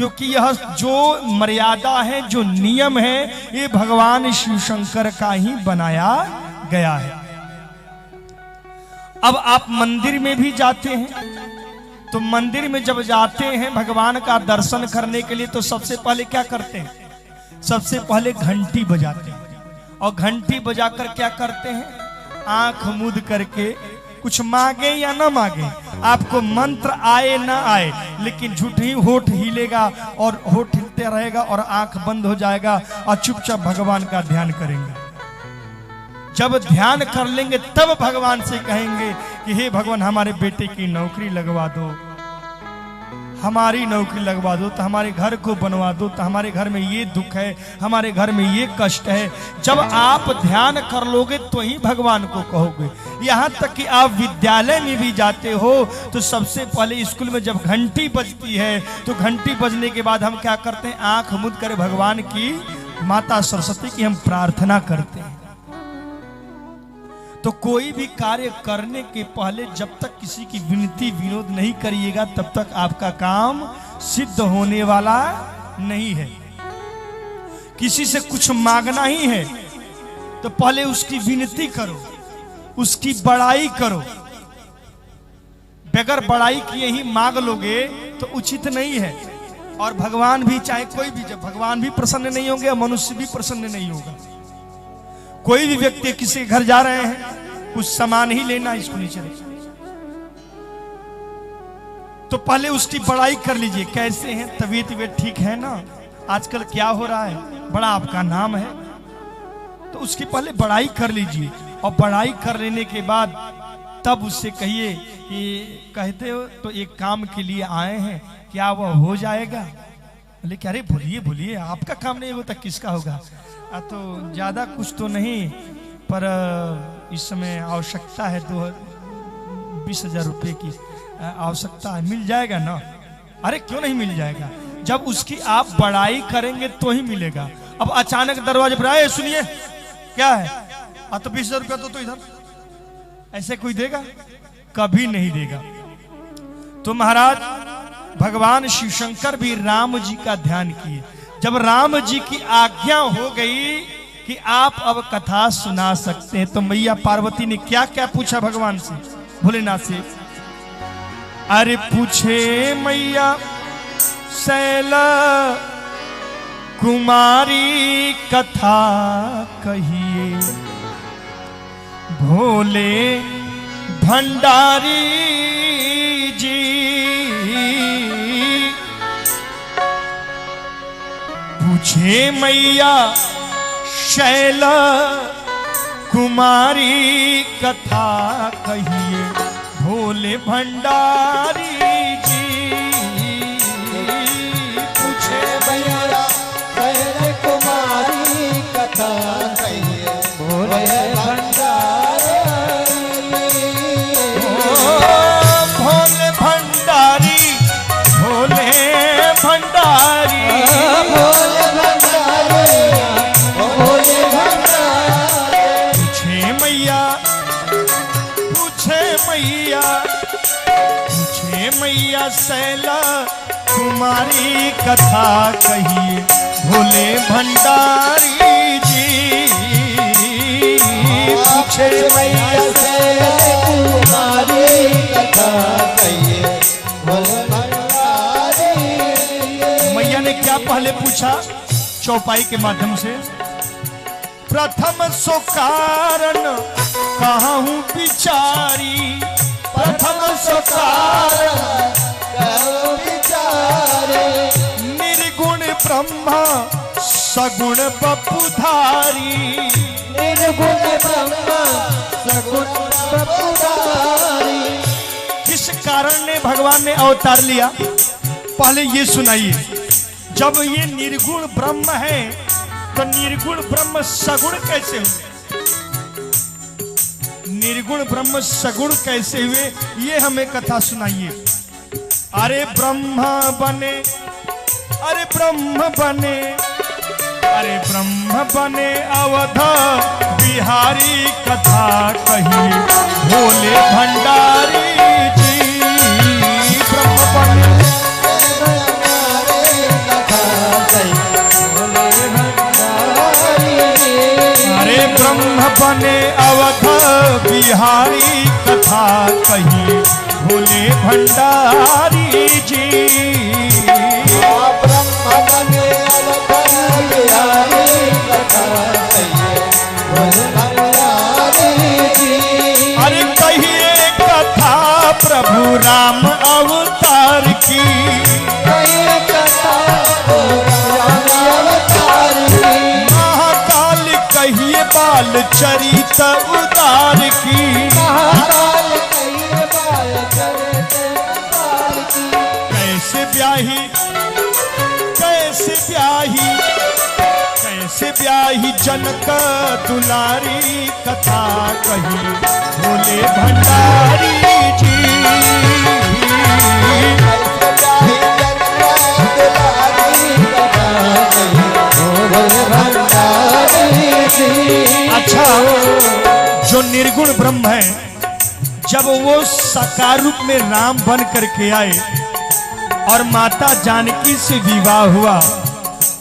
क्योंकि यह जो मर्यादा है, जो नियम है, ये भगवान शिव शंकर का ही बनाया गया है। अब आप मंदिर में भी जाते हैं, तो मंदिर में जब जाते हैं भगवान का दर्शन करने के लिए, तो सबसे पहले क्या करते हैं? सबसे पहले घंटी बजाते हैं। और घंटी बजाकर क्या करते हैं? आंख मूंद करके, कुछ मांगे या ना मांगे, आपको मंत्र आए ना आए, लेकिन झूठ ही होठ हिलेगा और होठ हिलते रहेगा और आंख बंद हो जाएगा और चुपचाप भगवान का ध्यान करेंगे। जब ध्यान कर लेंगे तब भगवान से कहेंगे कि हे भगवान, हमारे बेटे की नौकरी लगवा दो, हमारी नौकरी लगवा दो, तो हमारे घर को बनवा दो, तो हमारे घर में ये दुख है, हमारे घर में ये कष्ट है। जब आप ध्यान कर लोगे तो ही भगवान को कहोगे। यहाँ तक कि आप विद्यालय में भी जाते हो तो सबसे पहले स्कूल में जब घंटी बजती है तो घंटी बजने के बाद हम क्या करते हैं? आंख मूंद कर भगवान की, माता सरस्वती की हम प्रार्थना करते हैं। तो कोई भी कार्य करने के पहले जब तक किसी की विनती विनोद नहीं करिएगा तब तक आपका काम सिद्ध होने वाला नहीं है। किसी से कुछ मांगना ही है तो पहले उसकी विनती करो, उसकी बड़ाई करो। बगैर बड़ाई किए ही मांग लोगे तो उचित नहीं है। और भगवान भी, चाहे कोई भी, जब भगवान भी प्रसन्न नहीं होंगे, मनुष्य भी प्रसन्न नहीं होगा। कोई भी व्यक्ति किसी के घर जा रहे हैं, कुछ सामान ही लेना, इसको नहीं चले, तो पहले उसकी बड़ाई कर लीजिए। कैसे हैं, तबीयत ठीक है ना, आजकल क्या हो रहा है, बड़ा आपका नाम है, तो उसकी पहले बड़ाई कर लीजिए। और बड़ाई कर लेने के बाद तब उससे कहिए कि कहते हो तो एक काम के लिए आए हैं, क्या वह हो जाएगा? बोले कि अरे बोलिए बोलिए, आपका काम नहीं होता किसका होगा? तो ज़्यादा कुछ तो नहीं, पर इस समय आवश्यकता है, 20,000 रुपये की आवश्यकता है, मिल जाएगा ना? अरे क्यों नहीं मिल जाएगा? जब उसकी आप बड़ाई करेंगे तो ही मिलेगा। अब अचानक दरवाजे पर आए, सुनिए क्या है, तो 20,000 रुपया तो इधर, ऐसे कोई देगा? कभी नहीं देगा। तो महाराज भगवान शिव शंकर भी राम जी का ध्यान किए। जब राम जी की आज्ञा हो गई कि आप अब कथा सुना सकते हैं, तो मैया पार्वती ने क्या क्या पूछा भगवान से, भोलेनाथ से? अरे पूछे मैया शैला कुमारी कथा कहिए, भोले भंडारी जी। पूछे मैया शैला कुमारी कथा कहिए, भोले भंडारी जी। पूछे मैया शैला कुमारी कथा कहिए, भोले भंडारी। भोले भंडारी, भोले भंडारी, मैया शैला कुमारी कथा कहिए, भोले भंडारी जी। पूछे मैया शैला कुमारी कथा कहिए, भोले भंडारी। मैया ने क्या पहले पूछा चौपाई के माध्यम से? प्रथम सो कारण कहूं विचारी, प्रथम सो कारण विचारे, निर्गुण ब्रह्मा सगुण बपुधारी। निर्गुण ब्रह्मा सगुण बपुधारी। किस कारण ने भगवान ने अवतार लिया, पहले ये सुनाइए। जब ये निर्गुण ब्रह्म है तो निर्गुण ब्रह्म सगुण कैसे हुए? निर्गुण ब्रह्म सगुण कैसे हुए, ये हमें कथा सुनाइए। अरे ब्रह्मा बने, अरे ब्रह्म बने, अरे ब्रह्म बने अवध बिहारी कथा कहिए, भोले भंडारी जी। ब्रह्म बने बिहारी कथा कही भोले भंडारी जी। ब्रह्म बने अवतार बिहारी कथा कहिए भोले भंडारी जी। अरे कहिए कथा प्रभु राम अवतार की, कहिए कथा राम अवतार की। महाकाल कहिए बाल चरित उदार की, महाकाल कहिए बाल चरित उदार की। कैसे ब्याही कैसे ब्याही कैसे ब्याही जनक दुलारी कथा कही भोले भंडारी जी। अच्छा, जो निर्गुण ब्रह्म है, जब वो साकार रूप में राम बन करके आए और माता जानकी से विवाह हुआ,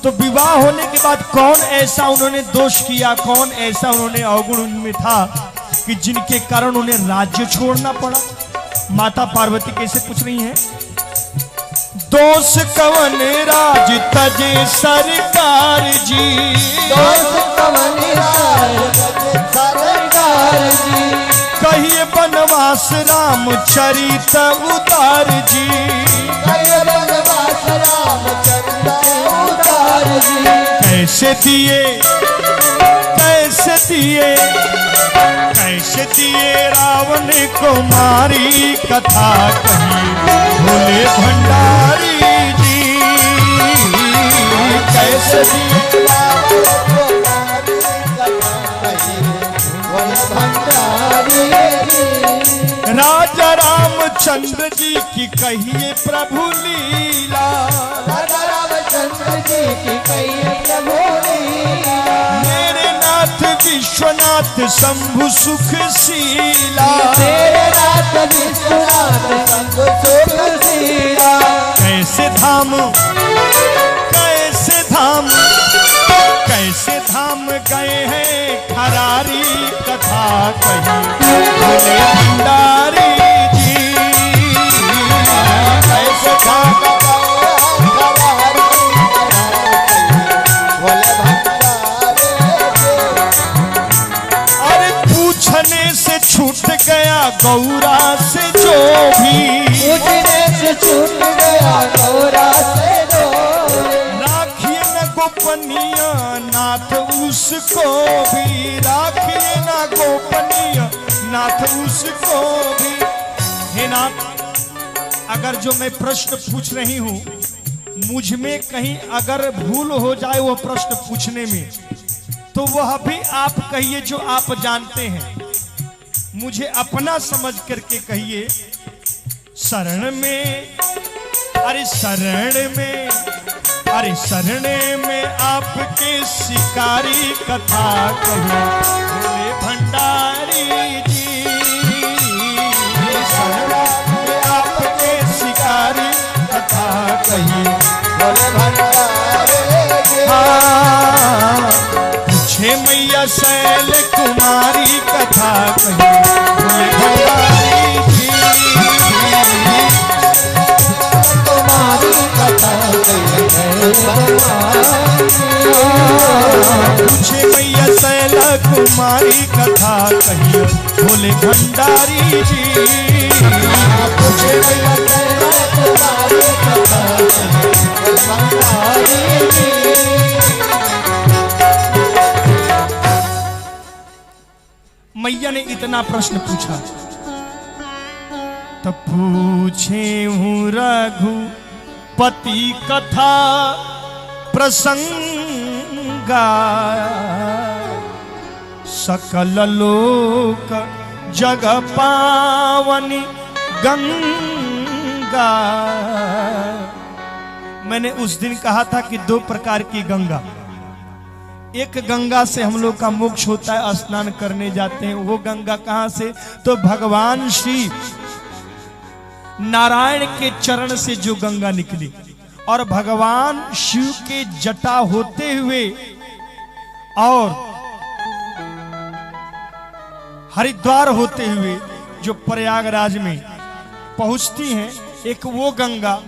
तो विवाह होने के बाद कौन ऐसा उन्होंने दोष किया, कौन ऐसा उन्होंने अवगुण उनमें था कि जिनके कारण उन्हें राज्य छोड़ना पड़ा। माता पार्वती कैसे पूछ रही हैं, दोष कवन राज तजे सरकार जी, दोष कवन राज सरकार जी। कहिए बनवास राम चरित उतार जी, कहिए बनवास राम चरित उतार जी। कैसे दिए कैसे दिए कैसे दिए रावण को मारी कथा कही भोले भंडारी जी। कैसे दिए रावण को मारी कथा कहिए भोले भंडारी जी। राजा रामचंद्र जी की कहिए प्रभु लीला, राजा रामचंद्र जी की कहिए प्रभु लीला। मेरे नाथ विश्वनाथ शंभु सुखशीला, तेरे नाथ विश्वनाथ शंभु सुखशीला। कैसे धाम कैसे धाम कैसे धाम गए हैं खरारी कथा कही भोले भंडारी जी। कैसे धाम अरे पूछने से छूट गया गौरा से जो भी, पूछने से छूट गया गौरा से जो राखिए न गोपनीय नाथ उसको भी, राखिए न गोपनीय नाथ उसको भी। हे नाथ, अगर जो मैं प्रश्न पूछ रही हूँ मुझ में कहीं अगर भूल हो जाए वो प्रश्न पूछने में, तो वह भी आप कहिए जो आप जानते हैं, मुझे अपना समझ करके कहिए। शरण में अरे शरण में अरे शरण में आपके शिकारी कथा कही भोले भंडारी जी। शरण में आपके शिकारी कथा कही भोले भंडारी जी। पूछे मैया शैल कुमारी कथा कही भोले भंडारी जी। तुम्हारी कथा पूछे मैया शैल कुमारी कथा कही भोले भंडारी जी। पूछे मैया तुम्हारी कथा भंडारी जी। मैया ने इतना प्रश्न पूछा, तो पूछे हूँ रघुपति कथा प्रसंगा, सकल लोक जग पावनी गंगा। मैंने उस दिन कहा था कि दो प्रकार की गंगा, एक गंगा से हम लोग का मोक्ष होता है, स्नान करने जाते हैं। वो गंगा कहां से, तो भगवान श्री नारायण के चरण से जो गंगा निकली, और भगवान शिव के जटा होते हुए और हरिद्वार होते हुए जो प्रयागराज में पहुंचती हैं, एक वो गंगा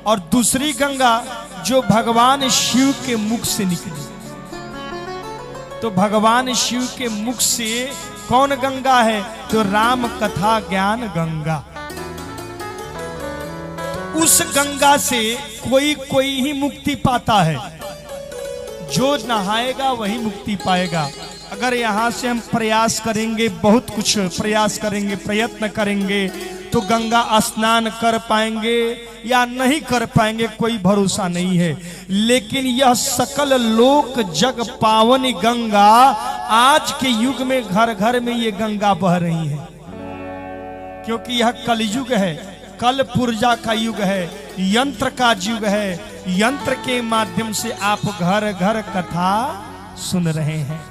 और दूसरी गंगा जो भगवान शिव के मुख से निकली। तो भगवान शिव के मुख से कौन गंगा है? तो राम कथा ज्ञान गंगा। तो उस गंगा से कोई कोई ही मुक्ति पाता है, जो नहाएगा वही मुक्ति पाएगा। अगर यहां से हम प्रयास करेंगे, बहुत कुछ प्रयास करेंगे, प्रयत्न करेंगे, तो गंगा स्नान कर पाएंगे या नहीं कर पाएंगे कोई भरोसा नहीं है। लेकिन यह सकल लोक जग पावनी गंगा, आज के युग में घर घर में ये गंगा बह रही है, क्योंकि यह कलयुग है, कल पुर्जा का युग है, यंत्र का युग है। यंत्र के माध्यम से आप घर घर कथा सुन रहे हैं।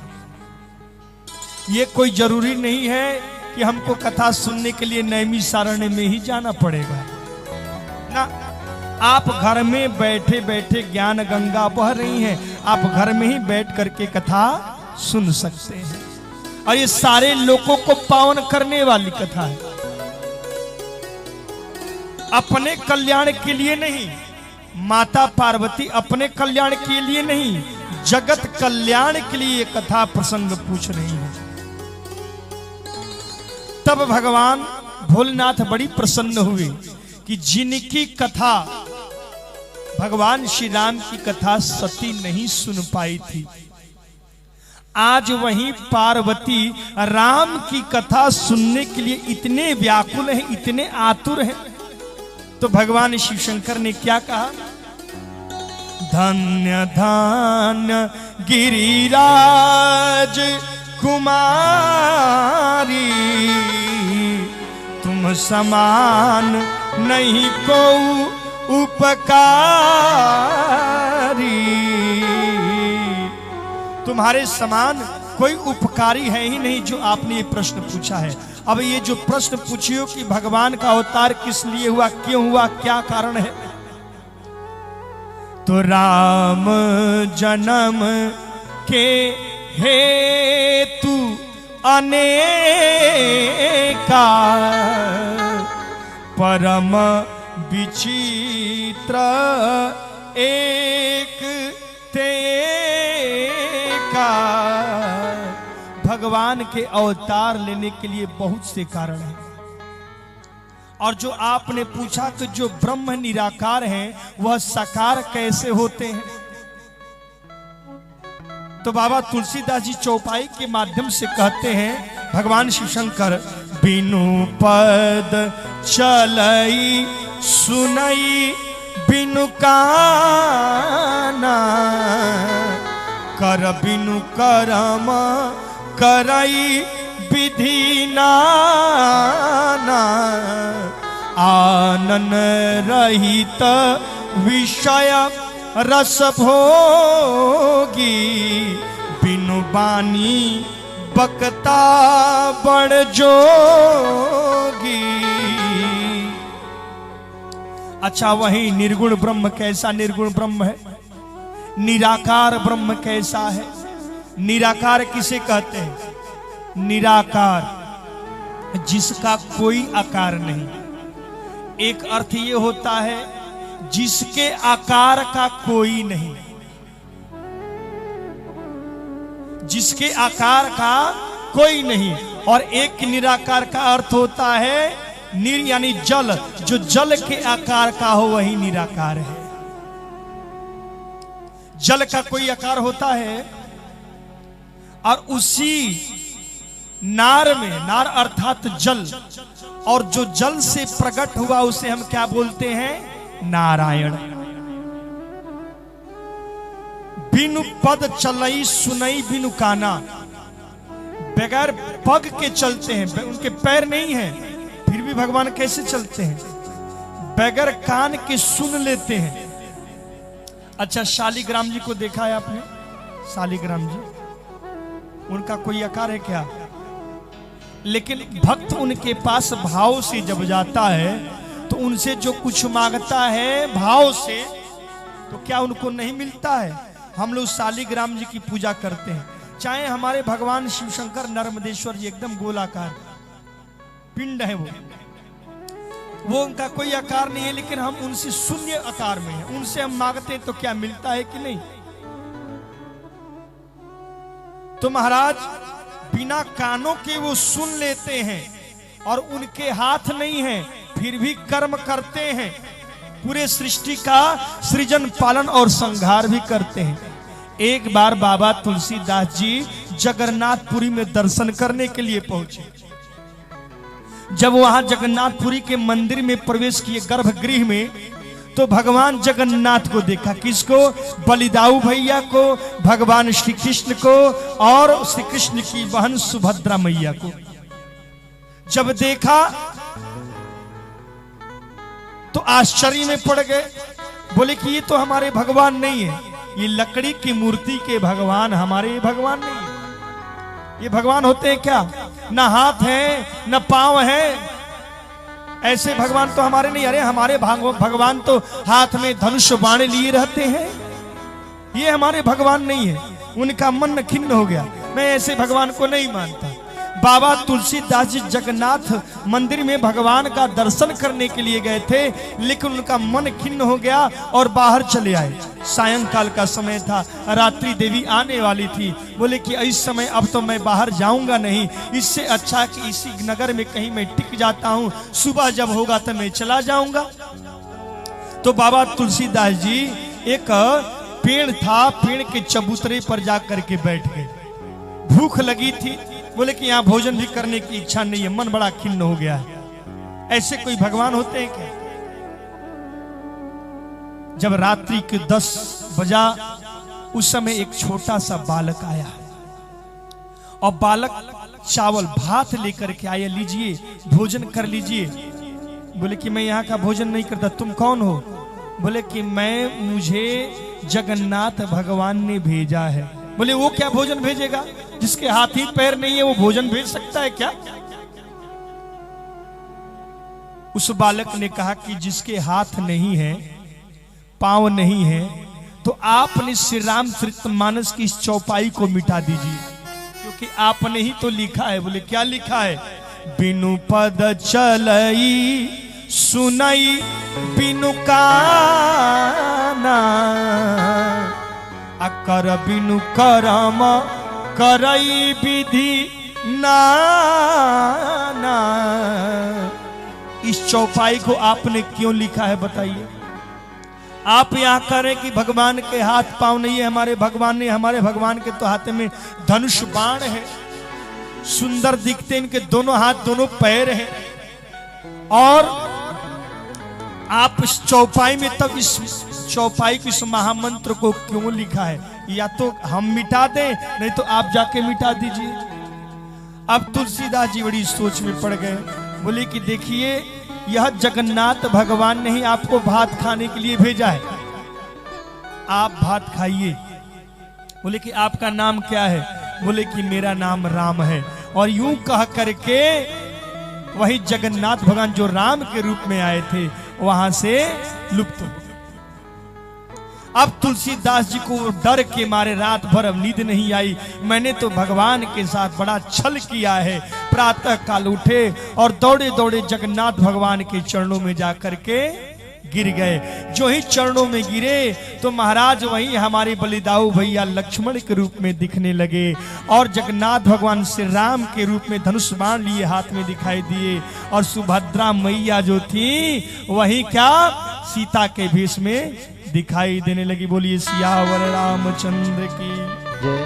ये कोई जरूरी नहीं है कि हमको कथा सुनने के लिए नैमिषारण्य में ही जाना पड़ेगा ना। आप घर में बैठे बैठे ज्ञान गंगा बह रही हैं, आप घर में ही बैठ करके कथा सुन सकते हैं। और ये सारे लोगों को पावन करने वाली कथा है, अपने कल्याण के लिए नहीं। माता पार्वती अपने कल्याण के लिए नहीं, जगत कल्याण के लिए कथा प्रसंग पूछ रही है। तब भगवान भोलेनाथ बड़ी प्रसन्न हुए कि जिनकी कथा, भगवान श्री राम की कथा सती नहीं सुन पाई थी, आज वहीं पार्वती राम की कथा सुनने के लिए इतने व्याकुल हैं, इतने आतुर हैं। तो भगवान शिव शंकर ने क्या कहा? धन्य धन्य गिरिराज कुमारी, तुम समान नहीं को उपकारी। तुम्हारे समान कोई उपकारी है ही नहीं जो आपने ये प्रश्न पूछा है। अब ये जो प्रश्न पूछियो कि भगवान का अवतार किस लिए हुआ, क्यों हुआ, क्या कारण है, तो राम जन्म के हेतु अनेका, परम विचित्र एक ते का। भगवान के अवतार लेने के लिए बहुत से कारण हैं। और जो आपने पूछा कि जो ब्रह्म निराकार हैं वह साकार कैसे होते हैं, तो बाबा तुलसीदास जी चौपाई के माध्यम से कहते हैं, भगवान शिव शंकर बिनु पद चलई सुनई बिनु काना, कर बिनु करम करई विधि नाना, आनन रहित विषय रस भोगी, बिनु बानी बकता बड़ जोगी। अच्छा, वही निर्गुण ब्रह्म कैसा निर्गुण ब्रह्म है, निराकार ब्रह्म कैसा है। निराकार किसे कहते हैं? निराकार जिसका कोई आकार नहीं। एक अर्थ ये होता है जिसके आकार का कोई नहीं, जिसके आकार का कोई नहीं। और एक निराकार का अर्थ होता है निर यानी जल, जो जल के आकार का हो वही निराकार है। जल का कोई आकार होता है, और उसी नार में, नार अर्थात जल, और जो जल से प्रकट हुआ उसे हम क्या बोलते हैं? नारायण। बिनु पद चलई सुनई बिनु काना, बगैर पग के चलते हैं, उनके पैर नहीं हैं, फिर भी भगवान कैसे चलते हैं? बगैर कान के सुन लेते हैं। अच्छा, शालिग्राम जी को देखा है आपने? शालिग्राम जी, उनका कोई आकार है क्या? लेकिन भक्त उनके पास भाव से जब जाता है तो उनसे जो कुछ मांगता है भाव से, तो क्या उनको नहीं मिलता है? हम लोग शालिग्राम जी की पूजा करते हैं, चाहे हमारे भगवान शिव शंकर नर्मदेश्वर जी एकदम गोलाकार पिंड है, वो उनका कोई आकार नहीं है, लेकिन हम उनसे शून्य आकार में हैं। उनसे हम मांगते हैं तो क्या मिलता है कि नहीं? तो महाराज बिना कानों के वो सुन लेते हैं और उनके हाथ नहीं है, फिर भी कर्म करते हैं, पूरे सृष्टि का सृजन पालन और संहार भी करते हैं। एक बार बाबा तुलसीदास जी जगन्नाथपुरी में दर्शन करने के लिए पहुंचे। जब वहां जगन्नाथपुरी के मंदिर में प्रवेश किए गर्भगृह में, तो भगवान जगन्नाथ को देखा। किसको? बलिदाऊ भैया को, भगवान श्री कृष्ण को और श्री कृष्ण की बहन सुभद्रा मैया को। जब देखा तो आश्चर्य में पड़ गए, बोले कि ये तो हमारे भगवान नहीं है, ये लकड़ी की मूर्ति के भगवान हमारे भगवान नहीं है। ये भगवान होते हैं क्या? न हाथ है न पांव है, ऐसे भगवान तो हमारे नहीं। अरे हमारे भगवान तो हाथ में धनुष बाण लिए रहते हैं, ये हमारे भगवान नहीं है। उनका मन खिन्न हो गया, मैं ऐसे भगवान को नहीं मानता। बाबा तुलसीदास जी जगन्नाथ मंदिर में भगवान का दर्शन करने के लिए गए थे, लेकिन उनका मन खिन्न हो गया और बाहर चले आए। सायंकाल का समय था, रात्रि देवी आने वाली थी। बोले कि इस समय अब तो मैं बाहर जाऊंगा नहीं, इससे अच्छा कि इसी नगर में कहीं मैं टिक जाता हूं, सुबह जब होगा तो मैं चला जाऊंगा। तो बाबा तुलसीदास जी एक पेड़ था, पेड़ के चबूतरे पर जाकर के बैठ गए। भूख लगी थी, बोले कि यहाँ भोजन भी करने की इच्छा नहीं है, मन बड़ा खिन्न हो गया है। ऐसे कोई भगवान होते हैं क्या? जब रात्रि के 10 बजा, उस समय एक छोटा सा बालक आया और बालक चावल भात लेकर के आया, लीजिए भोजन कर लीजिए। बोले कि मैं यहाँ का भोजन नहीं करता, तुम कौन हो? बोले कि मुझे जगन्नाथ भगवान ने भेजा है। बोले वो क्या भोजन भेजेगा? जिसके हाथ ही पैर नहीं है वो भोजन भेज सकता है क्या? उस बालक ने कहा कि जिसके हाथ नहीं है, पांव नहीं है, तो आपने श्री रामचरितमानस की इस चौपाई को मिटा दीजिए, क्योंकि आपने ही तो लिखा है। बोले क्या लिखा है? बिनु पद चलई सुनई बिनु काना, अकर बिनु करम करई विधि नाना। इस चौपाई को आपने क्यों लिखा है बताइए? आप यहां करें कि भगवान के हाथ पांव नहीं है, हमारे भगवान नहीं, हमारे भगवान के तो हाथ में धनुष बाण है, सुंदर दिखते इनके दोनों हाथ दोनों पैर हैं। और आप इस चौपाई में तब इस चौपाई की इस महामंत्र को क्यों लिखा है? या तो हम मिटा दें, नहीं तो आप जाके मिटा दीजिए। अब तुलसीदास जी बड़ी सोच में पड़ गए। बोले कि देखिए, यह जगन्नाथ भगवान ने ही आपको भात खाने के लिए भेजा है, आप भात खाइए। बोले कि आपका नाम क्या है? बोले कि मेरा नाम राम है। और यूं कह करके वही जगन्नाथ भगवान जो राम के रूप में आए थे वहां से लुप्त हो। अब तुलसीदास जी को डर के मारे रात भर अब नींद नहीं आई। मैंने तो भगवान के साथ बड़ा छल किया है। प्रातः काल उठे और दौड़े दौड़े जगन्नाथ भगवान के चरणों में जाकर के गिर गए। जो ही चरणों में गिरे तो महाराज वहीं हमारे बलिदाऊ भैया लक्ष्मण के रूप में दिखने लगे और जगन्नाथ भगवान श्री राम के रूप में धनुष बाण लिए हाथ में दिखाई दिए। और सुभद्रा मैया जो थी वही क्या सीता के भेष में दिखाई देने लगी। बोलिए सियावर रामचंद्र की जय।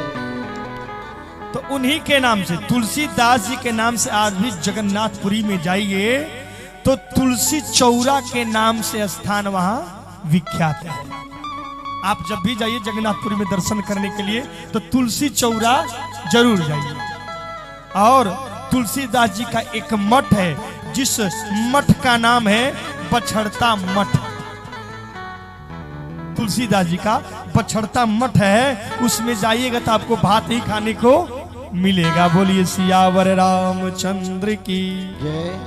तो उन्हीं के नाम से, तुलसीदास जी के नाम से आज भी जगन्नाथपुरी में जाइए तो तुलसी चौरा के नाम से स्थान वहां विख्यात है। आप जब भी जाइए जगन्नाथपुरी में दर्शन करने के लिए तो तुलसी चौरा जरूर जाइए। और तुलसीदास जी का एक मठ है जिस मठ का नाम है बछड़ता मठ। तुलसीदास जी का बछड़ता मठ है, उसमें जाइएगा तो आपको भात ही खाने को मिलेगा। बोलिए सियावर रामचंद्र की जय।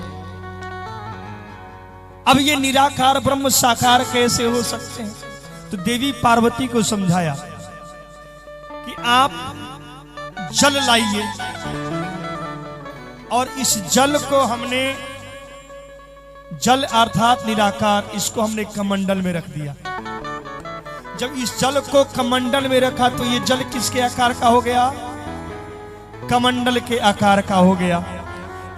अब ये निराकार ब्रह्म साकार कैसे हो सकते हैं? तो देवी पार्वती को समझाया कि आप जल लाइए, और इस जल को हमने, जल अर्थात निराकार, इसको हमने कमंडल में रख दिया। जब इस जल को कमंडल में रखा तो ये जल किसके आकार का हो गया? कमंडल के आकार का हो गया।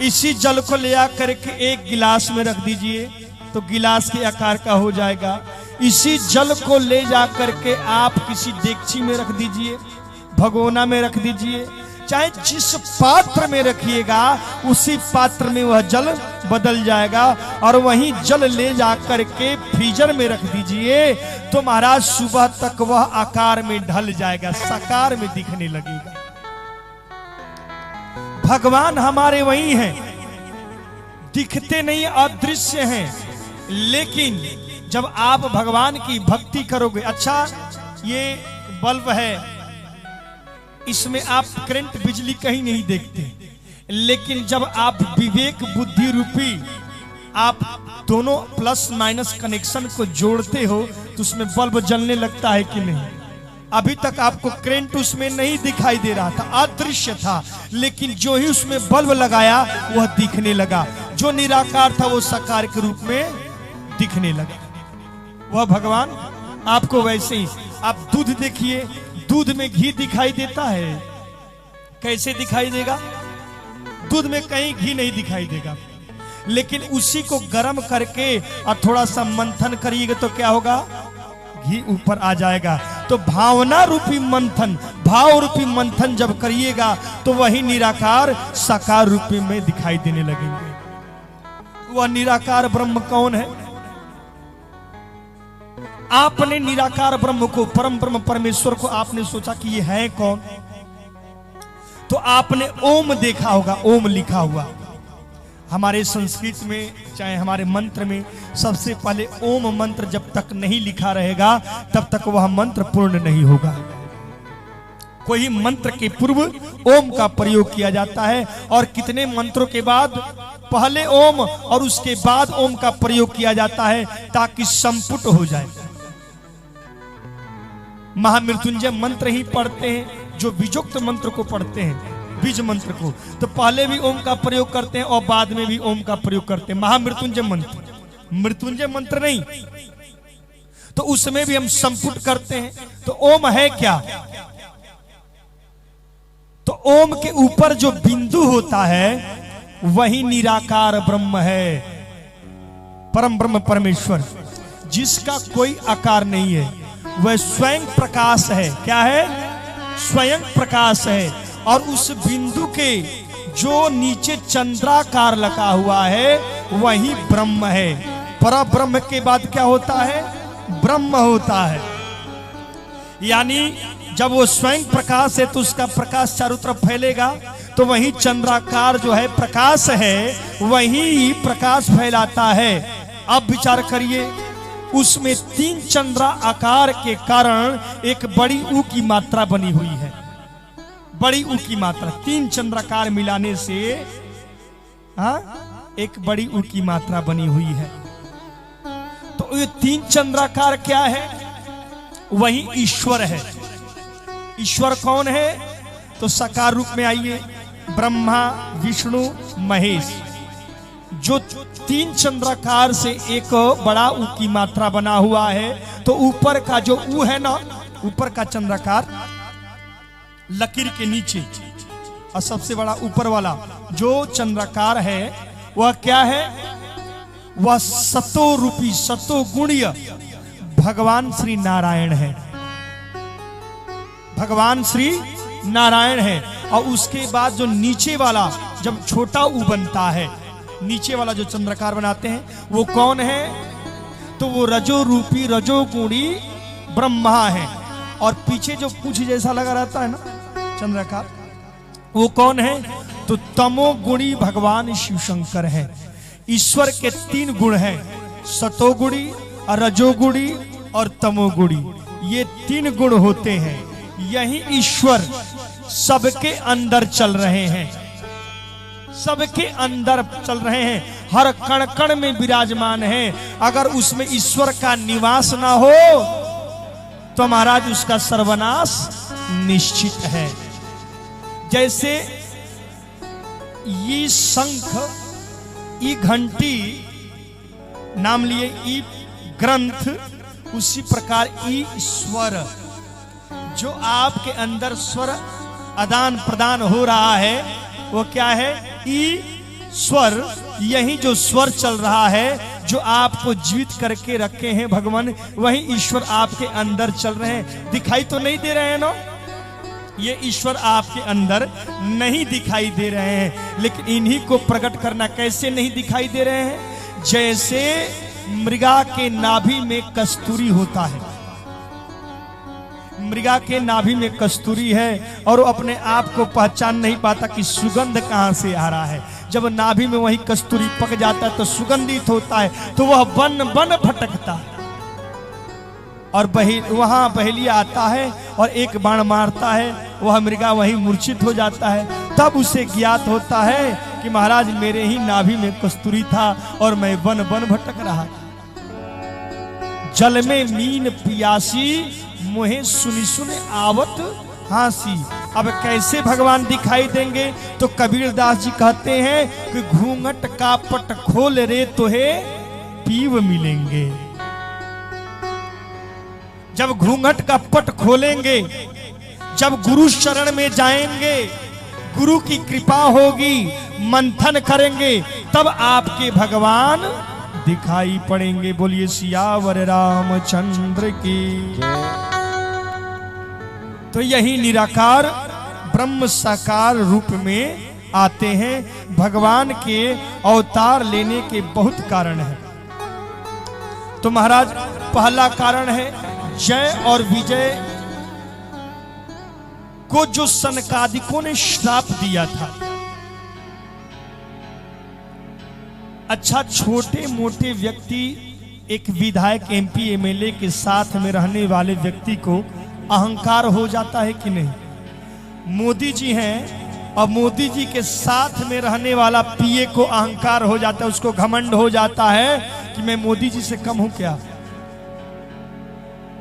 इसी जल को ले आकर के एक गिलास में रख दीजिए तो गिलास के आकार का हो जाएगा। इसी जल को ले जाकर के आप किसी डेगची में रख दीजिए, भगोना में रख दीजिए, चाहे जिस पात्र में रखिएगा उसी पात्र में वह जल बदल जाएगा। और वही जल ले जाकर के फ्रीजर में रख दीजिए तो महाराज सुबह तक वह आकार में ढल जाएगा, साकार में दिखने लगेगा। भगवान हमारे वही हैं, दिखते नहीं, अदृश्य हैं, लेकिन जब आप भगवान की भक्ति करोगे। अच्छा, ये बल्ब है, इसमें आप करंट बिजली कहीं नहीं देखते, लेकिन जब आप विवेक बुद्धि रूपी आप दोनों प्लस माइनस कनेक्शन को जोड़ते हो तो उसमें बल्ब जलने लगता है कि नहीं? अभी तक आपको करंट उसमें नहीं दिखाई दे रहा था, अदृश्य था, लेकिन जो ही उसमें बल्ब लगाया वह दिखने लगा। जो निराकार था वो साकार के रूप में दिखने लगा। वह भगवान आपको वैसे ही, आप दूध देखिए, दूध में घी दिखाई देता है, कैसे दिखाई देगा? दूध में कहीं घी नहीं दिखाई देगा, लेकिन उसी को गर्म करके और थोड़ा सा मंथन करिएगा तो क्या होगा? घी ऊपर आ जाएगा। तो भावना रूपी मंथन, भाव रूपी मंथन जब करिएगा तो वही निराकार साकार रूप में दिखाई देने लगेंगे। वह निराकार ब्रह्म कौन है? आपने निराकार ब्रह्म को, परम ब्रह्म परमेश्वर को आपने सोचा कि ये है कौन? तो आपने ओम देखा होगा, ओम लिखा हुआ। हमारे संस्कृत में चाहे हमारे मंत्र में सबसे पहले ओम मंत्र जब तक नहीं लिखा रहेगा तब तक वह मंत्र पूर्ण नहीं होगा। कोई मंत्र के पूर्व ओम का प्रयोग किया जाता है, और कितने मंत्रों के बाद पहले ओम और उसके बाद ओम का प्रयोग किया जाता है ताकि संपुट हो जाए। महामृत्युंजय मंत्र ही पढ़ते हैं जो बीजोक्त मंत्र को पढ़ते हैं, बीज मंत्र को, तो पहले भी ओम का प्रयोग करते हैं और बाद में भी ओम का प्रयोग करते हैं। महामृत्युंजय मंत्र, मृत्युंजय मंत्र नहीं, तो उसमें भी हम संपुट करते हैं। तो ओम है क्या? तो ओम के ऊपर जो बिंदु होता है वही निराकार ब्रह्म है, परम ब्रह्म परमेश्वर, जिसका कोई आकार नहीं है। वह स्वयं प्रकाश है। क्या है? स्वयं प्रकाश है। और उस बिंदु के जो नीचे चंद्राकार लगा हुआ है वही ब्रह्म है। पर ब्रह्म के बाद क्या होता है? ब्रह्म होता है। यानी जब वो स्वयं प्रकाश है तो उसका प्रकाश चारों तरफ फैलेगा, तो वही चंद्राकार जो है प्रकाश है, वही प्रकाश फैलाता है। अब विचार करिए, उसमें 3 चंद्रा आकार के कारण एक बड़ी ऊ की मात्रा बनी हुई है। बड़ी ऊ की मात्रा, 3 चंद्राकार मिलाने से एक बड़ी ऊ की मात्रा बनी हुई है। तो ये 3 चंद्राकार क्या है? वही ईश्वर है। ईश्वर कौन है? तो साकार रूप में आइए, ब्रह्मा विष्णु महेश, जो 3 चंद्राकार से एक बड़ा ऊ की मात्रा बना हुआ है। तो ऊपर का जो ऊ है ना, ऊपर का चंद्राकार लकीर के नीचे, और सबसे बड़ा ऊपर वाला जो चंद्राकार है वह क्या है? वह सतो रूपी, सतो गुणीय भगवान श्री नारायण है। भगवान श्री नारायण है। और उसके बाद जो नीचे वाला जब छोटा ऊ बनता है, नीचे वाला जो चंद्राकार बनाते हैं वो कौन है? तो वो रजो रूपी रजोगुणी ब्रह्मा है। और पीछे जो पूछ जैसा लगा रहता है ना चंद्राकार, वो कौन है? तो तमोगुणी भगवान शिव शंकर है। ईश्वर के 3 गुण हैं, सतोगुणी, रजोगुणी और तमोगुणी। ये 3 गुण होते हैं। यही ईश्वर सबके अंदर चल रहे हैं, सबके अंदर चल रहे हैं, हर कण कण में विराजमान है। अगर उसमें ईश्वर का निवास ना हो तो महाराज उसका सर्वनाश निश्चित है। जैसे ये शंख, ये घंटी नाम लिए, ये ग्रंथ, उसी प्रकार ये स्वर, जो आपके अंदर स्वर आदान प्रदान हो रहा है वो क्या है? ई स्वर। यही जो स्वर चल रहा है, जो आपको जीवित करके रखे हैं भगवान, वही ईश्वर आपके अंदर चल रहे हैं। दिखाई तो नहीं दे रहे हैं ना, ये ईश्वर आपके अंदर नहीं दिखाई दे रहे हैं, लेकिन इन्हीं को प्रकट करना कैसे नहीं दिखाई दे रहे हैं? जैसे मृगा के नाभि में कस्तूरी होता है, मृगा के नाभि में कस्तूरी है और वो अपने आप को पहचान नहीं पाता कि सुगंध कहां से आ रहा है। जब नाभि में वही कस्तूरी पक जाता है तो सुगंधित होता है, तो वह बन बन भटकता है और वहां बहेलिया आता है और एक बाण मारता है, वह मृगा वहीं मूर्छित हो जाता है। तब उसे ज्ञात होता है कि महाराज मेरे ही नाभि में कस्तूरी था और मैं बन बन भटक रहा था। जल में मीन पियासी, मोहे सुनी सुने आवत हांसी। अब कैसे भगवान दिखाई देंगे? तो कबीर दास जी कहते हैं कि घूंघट का पट खोल रे तोहे पीव मिलेंगे। जब घूंघट का पट खोलेंगे, जब गुरु शरण में जाएंगे, गुरु की कृपा होगी, मंथन करेंगे, तब आपके भगवान दिखाई पड़ेंगे। बोलिए सियावर रामचंद्र की। तो यही निराकार ब्रह्म साकार रूप में आते हैं। भगवान के अवतार लेने के बहुत कारण है। तो महाराज पहला कारण है, जय और विजय को जो सनकादिकों ने श्राप दिया था। अच्छा, छोटे मोटे व्यक्ति, एक विधायक एमपी एमएलए के साथ में रहने वाले व्यक्ति को अहंकार हो जाता है कि नहीं? मोदी जी हैं और मोदी जी के साथ में रहने वाला पीए को अहंकार हो जाता है, उसको घमंड हो जाता है कि मैं मोदी जी से कम हूं क्या?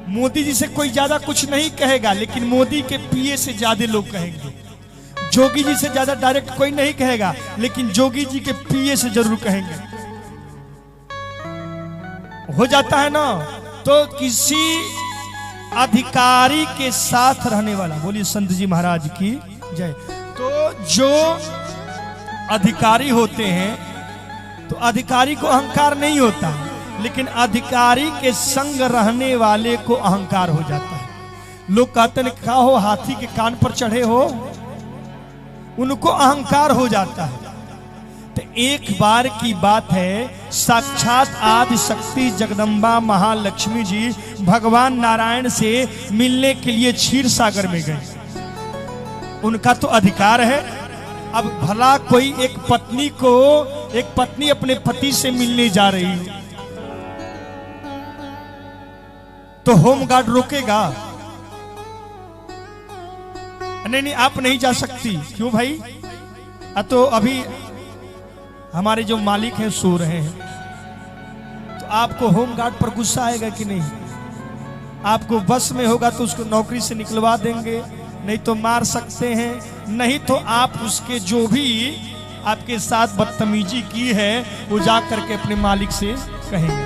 मोदी जी से कोई ज्यादा कुछ नहीं कहेगा, लेकिन मोदी के पीए से ज्यादा लोग कहेंगे। जोगी जी से ज्यादा डायरेक्ट कोई नहीं कहेगा, लेकिन जोगी जी के पीए से जरूर कहेंगे। हो जाता है ना। तो किसी अधिकारी के साथ रहने वाला, बोलिए संत जी महाराज की जय। तो जो अधिकारी होते हैं, तो अधिकारी को अहंकार नहीं होता, लेकिन अधिकारी के संग रहने वाले को अहंकार हो जाता है। लोग कहते हैं क्या हो, हाथी के कान पर चढ़े हो, उनको अहंकार हो जाता है। तो एक बार की बात है, साक्षात आदि शक्ति जगदम्बा महालक्ष्मी जी भगवान नारायण से मिलने के लिए क्षीर सागर में गए। उनका तो अधिकार है। अब भला कोई एक पत्नी अपने पति से मिलने जा रही है, तो होमगार्ड रोकेगा? नहीं, आप नहीं जा सकती। क्यों भाई? तो अभी हमारे जो मालिक हैं सो रहे हैं। तो आपको होमगार्ड पर गुस्सा आएगा कि नहीं? आपको बस में होगा तो उसको नौकरी से निकलवा देंगे, नहीं तो मार सकते हैं, नहीं तो आप उसके जो भी आपके साथ बदतमीजी की है वो जा करके अपने मालिक से कहेंगे।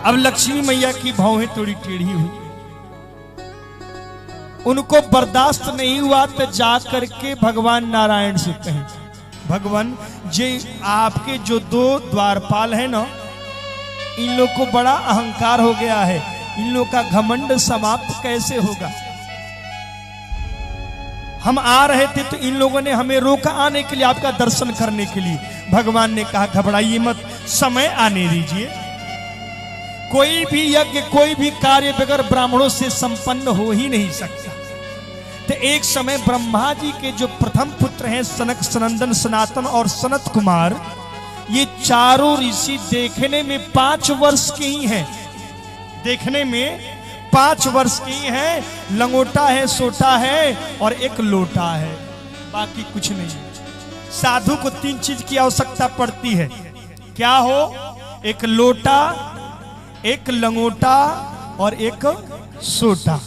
अब लक्ष्मी मैया की भौहें थोड़ी टेढ़ी हुई, उनको बर्दाश्त नहीं हुआ तो जा करके भगवान नारायण से कहें, भगवान जी आपके जो 2 द्वारपाल है ना, इन लोग को बड़ा अहंकार हो गया है, इन लोग का घमंड समाप्त कैसे होगा? हम आ रहे थे तो इन लोगों ने हमें रोका आने के लिए, आपका दर्शन करने के लिए। भगवान ने कहा घबराइए मत, समय आने दीजिए। कोई भी यज्ञ, कोई भी कार्य बगैर ब्राह्मणों से संपन्न हो ही नहीं सकता। तो एक समय ब्रह्मा जी के जो प्रथम पुत्र हैं सनक, सनंदन, सनातन और सनत कुमार, ये चारों ऋषि देखने में 5 वर्ष के ही हैं, देखने में 5 वर्ष की हैं। लंगोटा है, सोटा है और एक लोटा है, बाकी कुछ नहीं। साधु को 3 चीज की आवश्यकता पड़ती है। क्या हो? एक लोटा, एक लंगोटा और एक सोटा।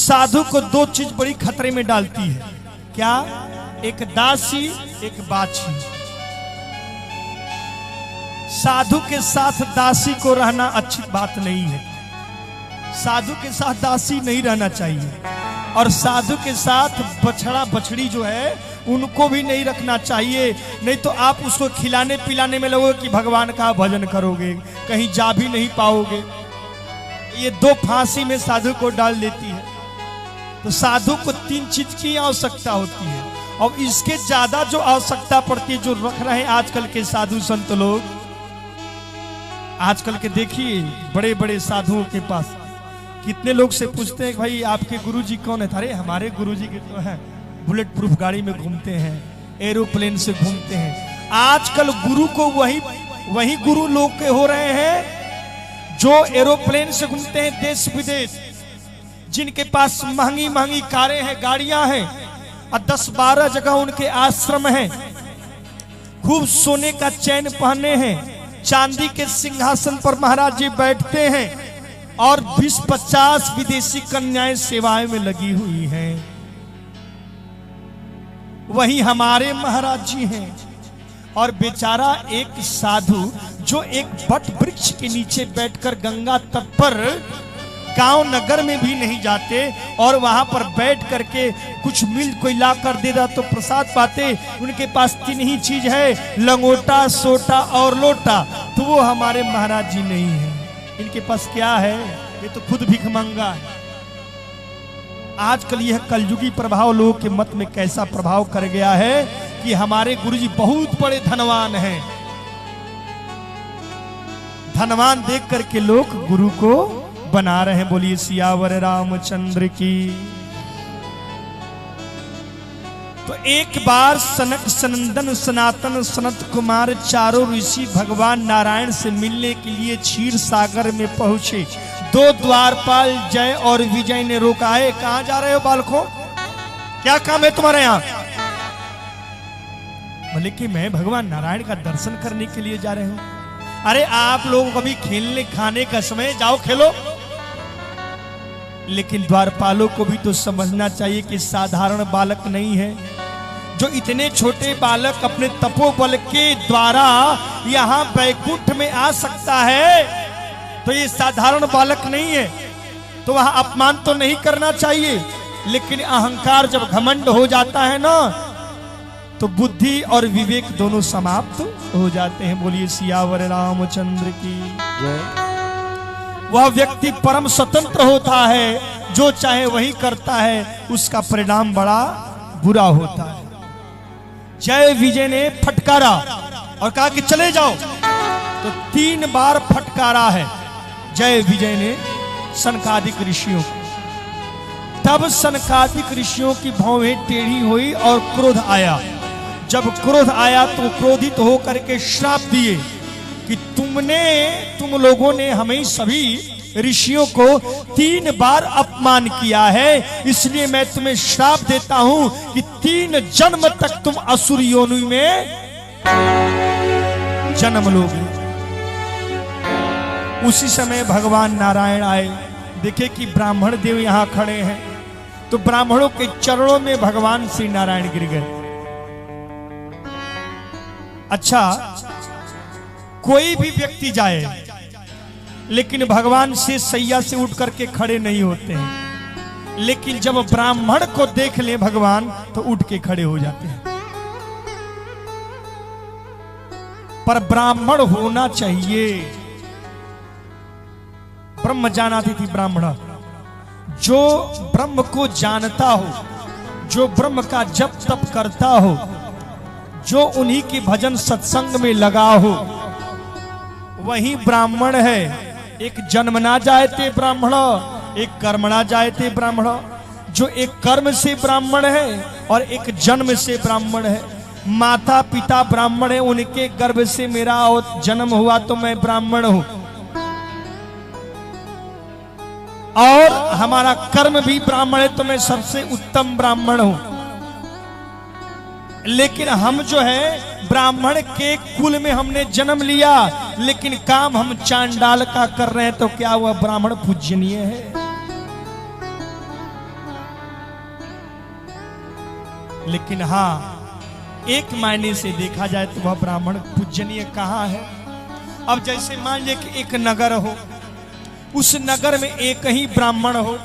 साधु को दो चीज बड़ी खतरे में डालती है। क्या? एक दासी, एक बाछी। साधु के साथ दासी को रहना अच्छी बात नहीं है। साधु के साथ दासी नहीं रहना चाहिए, और साधु के साथ बछड़ा बछड़ी जो है उनको भी नहीं रखना चाहिए। नहीं तो आप उसको खिलाने पिलाने में लगोगे कि भगवान का भजन करोगे, कहीं जा भी नहीं पाओगे। ये दो फांसी में साधु को डाल देती है। तो साधु को तीन चीज की आवश्यकता होती है, और इसके ज्यादा जो आवश्यकता पड़ती है जो रख रहे हैं आजकल के साधु संत लोग। आजकल के देखिए बड़े बड़े साधुओं के पास कितने लोग से पूछते हैं कि भाई आपके गुरुजी कौन है? अरे हमारे गुरुजी के तो हैं, बुलेट प्रूफ गाड़ी में घूमते हैं, एरोप्लेन से घूमते हैं। आजकल गुरु को वही गुरु लोग के हो रहे हैं जो एरोप्लेन से घूमते हैं देश विदेश, जिनके पास महंगी महंगी कारें हैं, गाड़ियां हैं, और 10-12 जगह उनके आश्रम हैं, खूब सोने का चैन पहने हैं, चांदी के सिंहासन पर महाराज जी बैठते हैं, और 20-50 विदेशी कन्याएं सेवाएं में लगी हुई हैं। वही हमारे महाराज जी हैं, और बेचारा एक साधु जो एक बट वृक्ष के नीचे बैठकर गंगा तट पर, गांव नगर में भी नहीं जाते, और वहां पर बैठ करके कुछ मिल कोई ला कर दे रहा तो प्रसाद पाते। उनके पास 3 ही चीज है, लंगोटा, सोटा और लोटा। तो वो हमारे महाराज जी नहीं है। इनके पास क्या है? ये तो खुद भिखमंगा है। आजकल यह कलयुगी प्रभाव लोगों के मत में कैसा प्रभाव कर गया है कि हमारे गुरुजी बहुत बड़े धनवान हैं। धनवान देख करके लोग गुरु को बना रहे हैं। बोलिए सियावर रामचंद्र की। तो एक बार सनक सनंदन सनातन सनत कुमार चारों ऋषि भगवान नारायण से मिलने के लिए क्षीर सागर में पहुंचे। 2 द्वारपाल जय और विजय ने रोकाए। कहां जा रहे हो बालकों? क्या काम है तुम्हारे यहां? बोले कि मैं भगवान नारायण का दर्शन करने के लिए जा रहे हूं। अरे आप लोग कभी खेलने खाने का समय, जाओ खेलो। लेकिन द्वारपालों को भी तो समझना चाहिए कि साधारण बालक नहीं है। जो इतने छोटे बालक अपने तपोबल के द्वारा यहां बैकुंठ में आ सकता है, तो ये साधारण बालक नहीं है। तो वहां अपमान तो नहीं करना चाहिए, लेकिन अहंकार जब घमंड हो जाता है ना, तो बुद्धि और विवेक दोनों समाप्त हो जाते हैं। बोलिए सियावर रामचंद्र की जय। वह व्यक्ति परम स्वतंत्र होता है, जो चाहे वही करता है, उसका परिणाम बड़ा बुरा होता है। जय विजय ने फटकारा और कहा कि चले जाओ। तो 3 बार फटकारा है जय विजय ने सनकादिक ऋषियों को। तब सनकादिक ऋषियों की भौहें टेढ़ी हुई और क्रोध आया। जब क्रोध आया तो क्रोधित होकर के श्राप दिए कि तुम लोगों ने हमें सभी ऋषियों को 3 बार अपमान किया है, इसलिए मैं तुम्हें श्राप देता हूं कि 3 जन्म तक तुम असुर योनि में जन्म लोगे। उसी समय भगवान नारायण आए। देखे कि ब्राह्मण देव यहां खड़े हैं, तो ब्राह्मणों के चरणों में भगवान श्री नारायण गिर गए। अच्छा, कोई भी व्यक्ति जाए लेकिन भगवान से सैया से उठ करके खड़े नहीं होते हैं, लेकिन जब ब्राह्मण को देख ले भगवान तो उठ के खड़े हो जाते हैं। पर ब्राह्मण होना चाहिए। ब्रह्म जानाती थी ब्राह्मण, जो ब्रह्म को जानता हो, जो ब्रह्म का जप तप करता हो, जो उन्हीं के भजन सत्संग में लगा हो, वही ब्राह्मण है। एक जन्मना जायते ब्राह्मण, एक कर्मणा जायते ब्राह्मण। जो एक कर्म से ब्राह्मण है और एक जन्म से ब्राह्मण है। माता पिता ब्राह्मण है, उनके गर्भ से मेरा जन्म हुआ तो मैं ब्राह्मण हूं, और हमारा कर्म भी ब्राह्मण है तो मैं सबसे उत्तम ब्राह्मण हूं। लेकिन हम जो है ब्राह्मण के कुल में हमने जन्म लिया, लेकिन काम हम चांडाल का कर रहे हैं, तो क्या वह ब्राह्मण पूजनीय है? लेकिन हाँ, एक मायने से देखा जाए तो वह ब्राह्मण पूजनीय कहाँ है। अब जैसे मान लीजिए कि एक नगर हो, उस नगर में एक ही ब्राह्मण हो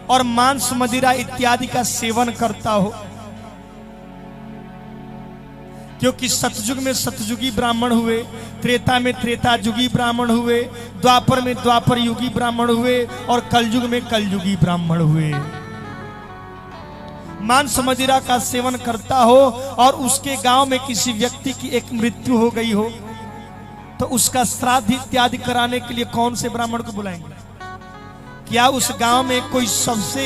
और मांस मदिरा इत्यादि का सेवन करता हो, क्योंकि सतयुग में सतयुगी ब्राह्मण हुए, त्रेता में त्रेता युगी ब्राह्मण हुए, द्वापर में द्वापर युगी ब्राह्मण हुए और कलयुग में कलयुगी ब्राह्मण हुए। मांस मदिरा का सेवन करता हो और उसके गांव में किसी व्यक्ति की एक मृत्यु हो गई हो, तो उसका श्राद्ध इत्यादि कराने के लिए कौन से ब्राह्मण को बुलाएंगे? क्या उस गांव में कोई सबसे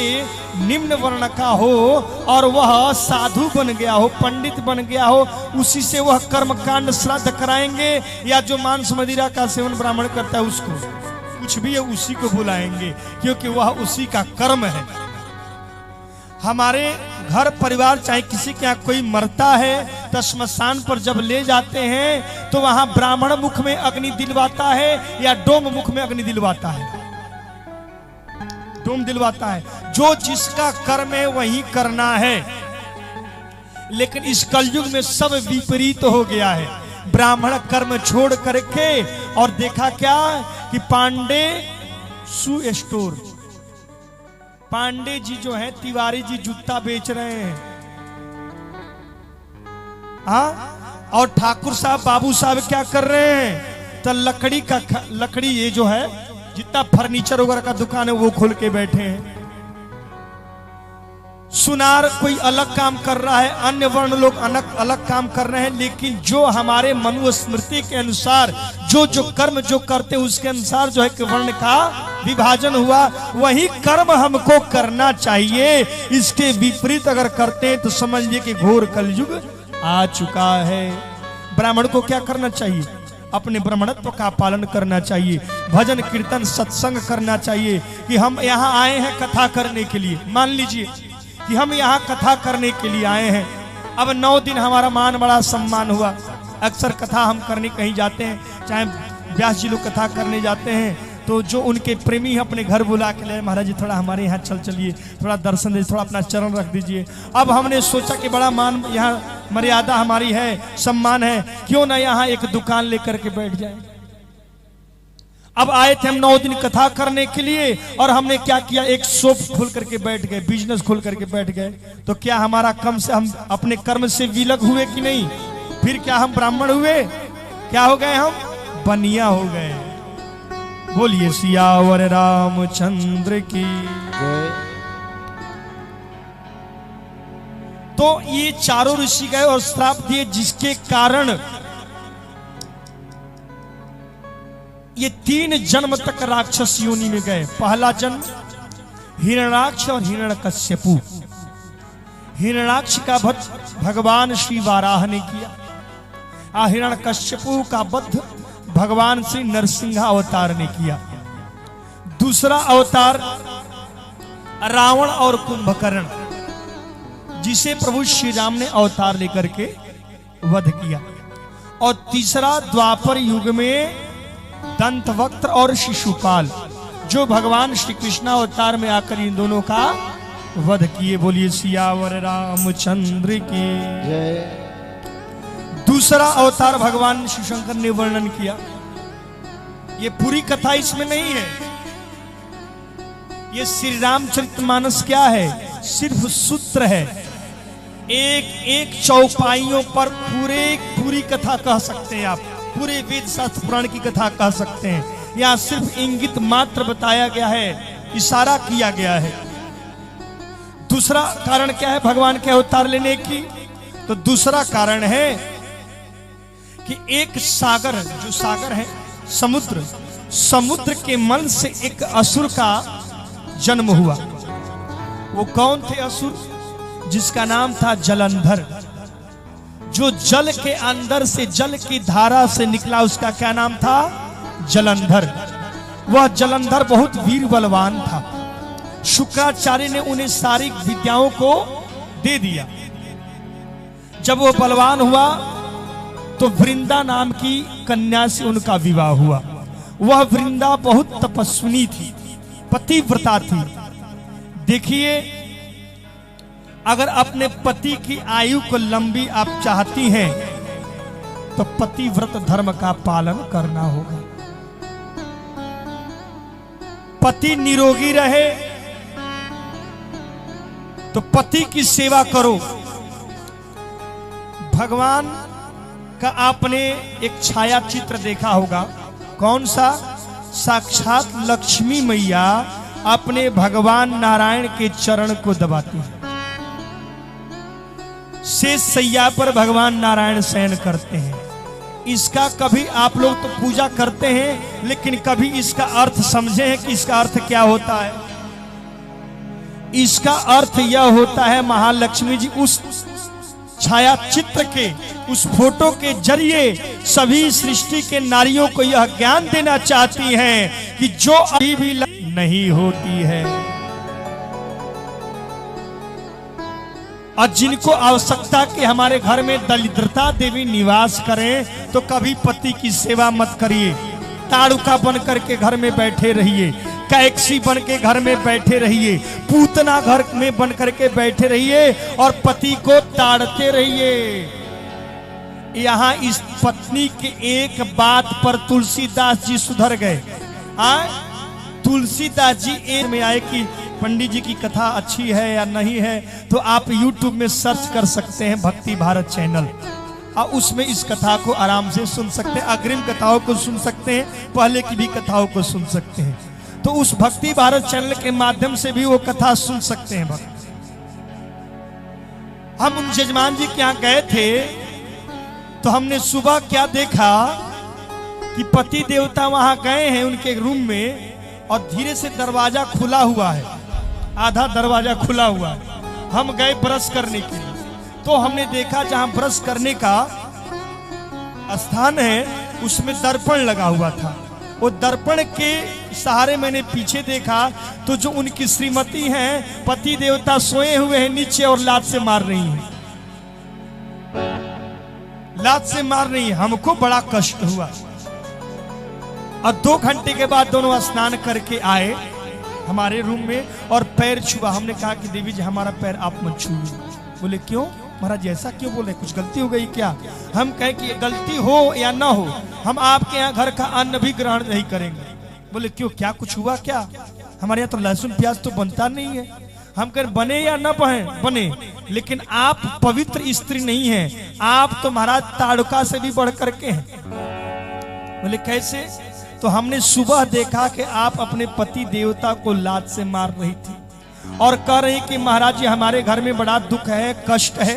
निम्न वर्ण का हो और वह साधु बन गया हो, पंडित बन गया हो, उसी से वह कर्मकांड श्राद्ध कराएंगे, या जो मांस मदिरा का सेवन ब्राह्मण करता है उसको? कुछ भी है, उसी को बुलाएंगे, क्योंकि वह उसी का कर्म है। हमारे घर परिवार चाहे किसी के यहाँ कोई मरता है तो श्मशान पर जब ले जाते हैं तो वहां ब्राह्मण मुख में अग्नि दिलवाता है या डोम मुख में अग्नि दिलवाता है? डोम दिलवाता है। जो जिसका कर्म है वही करना है। लेकिन इस कलयुग में सब विपरीत हो गया है। ब्राह्मण कर्म छोड़ करके और देखा क्या कि पांडे शू स्टोर, पांडे जी जो है, तिवारी जी जूता बेच रहे हैं, हाँ, और ठाकुर साहब बाबू साहब क्या कर रहे हैं? तो लकड़ी ये जो है, जितना फर्नीचर वगैरह का दुकान है वो खोल के बैठे हैं। सुनार कोई अलग काम कर रहा है, अन्य वर्ण लोग अलग काम कर रहे हैं। लेकिन जो हमारे मनुस्मृति के अनुसार जो कर्म जो करते उसके अनुसार जो है कि वर्ण का विभाजन हुआ, वही कर्म हमको करना चाहिए। इसके विपरीत अगर करते हैं तो समझिए कि घोर कलयुग आ चुका है। ब्राह्मण को क्या करना चाहिए? अपने ब्राह्मणत्व का पालन करना चाहिए, भजन कीर्तन सत्संग करना चाहिए। कि हम यहाँ आए हैं कथा करने के लिए, मान लीजिए कि हम यहाँ कथा करने के लिए आए हैं। अब 9 दिन हमारा मान बड़ा सम्मान हुआ। अक्सर कथा हम करने कहीं जाते हैं, चाहे व्यास जी लोग कथा करने जाते हैं, तो जो उनके प्रेमी अपने घर बुला के ले, महाराज जी थोड़ा हमारे यहाँ चलिए, थोड़ा दर्शन दीजिए, थोड़ा अपना चरण रख दीजिए। अब हमने सोचा कि बड़ा मान, यहाँ मर्यादा हमारी है, सम्मान है, क्यों ना यहाँ एक दुकान लेकर के बैठ जाए। अब आए थे हम 9 दिन कथा करने के लिए और हमने क्या किया, एक शॉप खोल करके बैठ गए, बिजनेस खोल करके बैठ गए। तो क्या हमारा कम से हम अपने कर्म से विलग हुए कि नहीं? फिर क्या हम ब्राह्मण हुए? क्या हो गए? हम बनिया हो गए। बोलिए सियावर रामचंद्र की जय। तो ये चारों ऋषि गए और श्राप दिए, जिसके कारण ये 3 जन्म तक राक्षस योनि में गए। पहला जन्म हिरण्याक्ष और हिरण्यकश्यपु। हिरण्याक्ष का वध भगवान श्री वाराह ने किया, हिरण्यकश्यपु का वध भगवान श्री नरसिंह अवतार ने किया। दूसरा अवतार रावण और कुंभकर्ण, जिसे प्रभु श्री राम ने अवतार लेकर के वध किया। और तीसरा द्वापर युग में दंतवक्त्र और शिशुपाल, जो भगवान श्री कृष्ण अवतार में आकर इन दोनों का वध किए। बोलिए सियावर रामचंद्र की जय। दूसरा अवतार भगवान शिव शंकर ने वर्णन किया। ये पूरी कथा इसमें नहीं है। ये श्री रामचरितमानस क्या है? सिर्फ सूत्र है। एक चौपाइयों पर पूरी कथा कह सकते हैं आप, पूरे वेद शास्त्र पुराण की कथा कह सकते हैं। यहाँ सिर्फ इंगित मात्र बताया गया है, इशारा किया गया है। दूसरा कारण क्या है भगवान के अवतार लेने की? तो दूसरा कारण है कि एक सागर, जो सागर है समुद्र के मन से एक असुर का जन्म हुआ। वो कौन थे असुर? जिसका नाम था जलंधर। जो जल के अंदर से, जल की धारा से निकला, उसका क्या नाम था? जलंधर। वह जलंधर बहुत वीर बलवान था। शुक्राचार्य ने उन्हें सारी विद्याओं को दे दिया। जब वो बलवान हुआ तो वृंदा नाम की कन्या से उनका विवाह हुआ। वह वृंदा बहुत तपस्विनी थी, पतिव्रता थी। देखिए अगर अपने पति की आयु को लंबी आप चाहती हैं तो पतिव्रत धर्म का पालन करना होगा। पति निरोगी रहे तो पति की सेवा करो। भगवान का आपने एक छाया चित्र देखा होगा, कौन सा? साक्षात लक्ष्मी मैया अपने भगवान नारायण के चरण को दबाती है। शेष सैया पर भगवान नारायण शयन करते हैं। इसका कभी आप लोग तो पूजा करते हैं, लेकिन कभी इसका अर्थ समझे हैं कि इसका अर्थ क्या होता है? इसका अर्थ यह होता है, महालक्ष्मी जी उस छाया चित्र के, उस फोटो के जरिए सभी सृष्टि के नारियों को यह ज्ञान देना चाहती हैं कि जो अभी भी नहीं होती है और जिनको आवश्यकता कि हमारे घर में दरिद्रता देवी निवास करें, तो कभी पति की सेवा मत करिए। ताड़ुका बन करके घर में बैठे रहिए, कैक्सी बन के घर में बैठे रहिए, पूतना घर में बन करके बैठे रहिए और पति को ताड़ते रहिए। यहाँ इस पत्नी के एक बात पर तुलसीदास जी सुधर गए। तुलसीदास जी एक में आए कि पंडित जी की कथा अच्छी है या नहीं है, तो आप YouTube में सर्च कर सकते हैं भक्ति भारत चैनल, और उसमें इस कथा को आराम से सुन सकते हैं। अग्रिम कथाओं को सुन सकते हैं, पहले की भी कथाओं को सुन सकते हैं। तो उस भक्ति भारत चैनल के माध्यम से भी वो कथा सुन सकते हैं। भक्त हम उन जजमान जी के यहाँ गए थे, तो हमने सुबह क्या देखा कि पति देवता वहां गए हैं उनके रूम में, और धीरे से दरवाजा खुला हुआ है, आधा दरवाजा खुला हुआ है। हम गए ब्रश करने के लिए, तो हमने देखा जहां ब्रश करने का स्थान है उसमें दर्पण लगा हुआ था। वो दर्पण के सहारे मैंने पीछे देखा तो जो उनकी श्रीमती हैं, पति देवता सोए हुए हैं नीचे और लात से मार रही हैं, लात से मार रही है। हमको बड़ा कष्ट हुआ। और 2 घंटे के बाद दोनों स्नान करके आए हमारे रूम में और पैर छुआ। हमने कहा कि देवी जी हमारा पैर आप मत छूइए। बोले क्यों महाराज, ऐसा क्यों बोले, कुछ गलती हो गई क्या? हम कहे कि गलती हो या ना हो, हम आपके यहाँ घर का अन्न भी ग्रहण नहीं करेंगे। बोले क्यों, क्या कुछ हुआ क्या? हमारे यहाँ तो लहसुन प्याज तो बनता नहीं है। हम कह बने या ना बने, लेकिन आप पवित्र स्त्री नहीं हैं, आप तो महाराज ताड़ुका से भी बढ़ करके हैं। बोले कैसे? तो हमने सुबह देखा कि आप अपने पति देवता को लात से मार रही थी और कह रही कि महाराज जी हमारे घर में बड़ा दुख है, कष्ट है,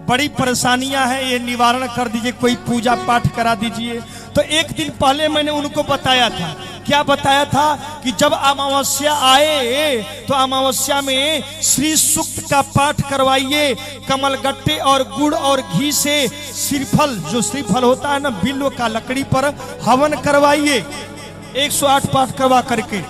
बड़ी परेशानियां हैं, ये निवारण कर दीजिए, कोई पूजा पाठ करा दीजिए। तो एक दिन पहले मैंने उनको बताया था, क्या बताया था कि जब अमावस्या आए तो अमावस्या में श्री सूक्त का पाठ करवाइए, कमलगट्टे और गुड़ और घी से श्रीफल, जो श्रीफल होता है ना बिल्व का, लकड़ी पर हवन करवाइए 108 पाठ करवा करके,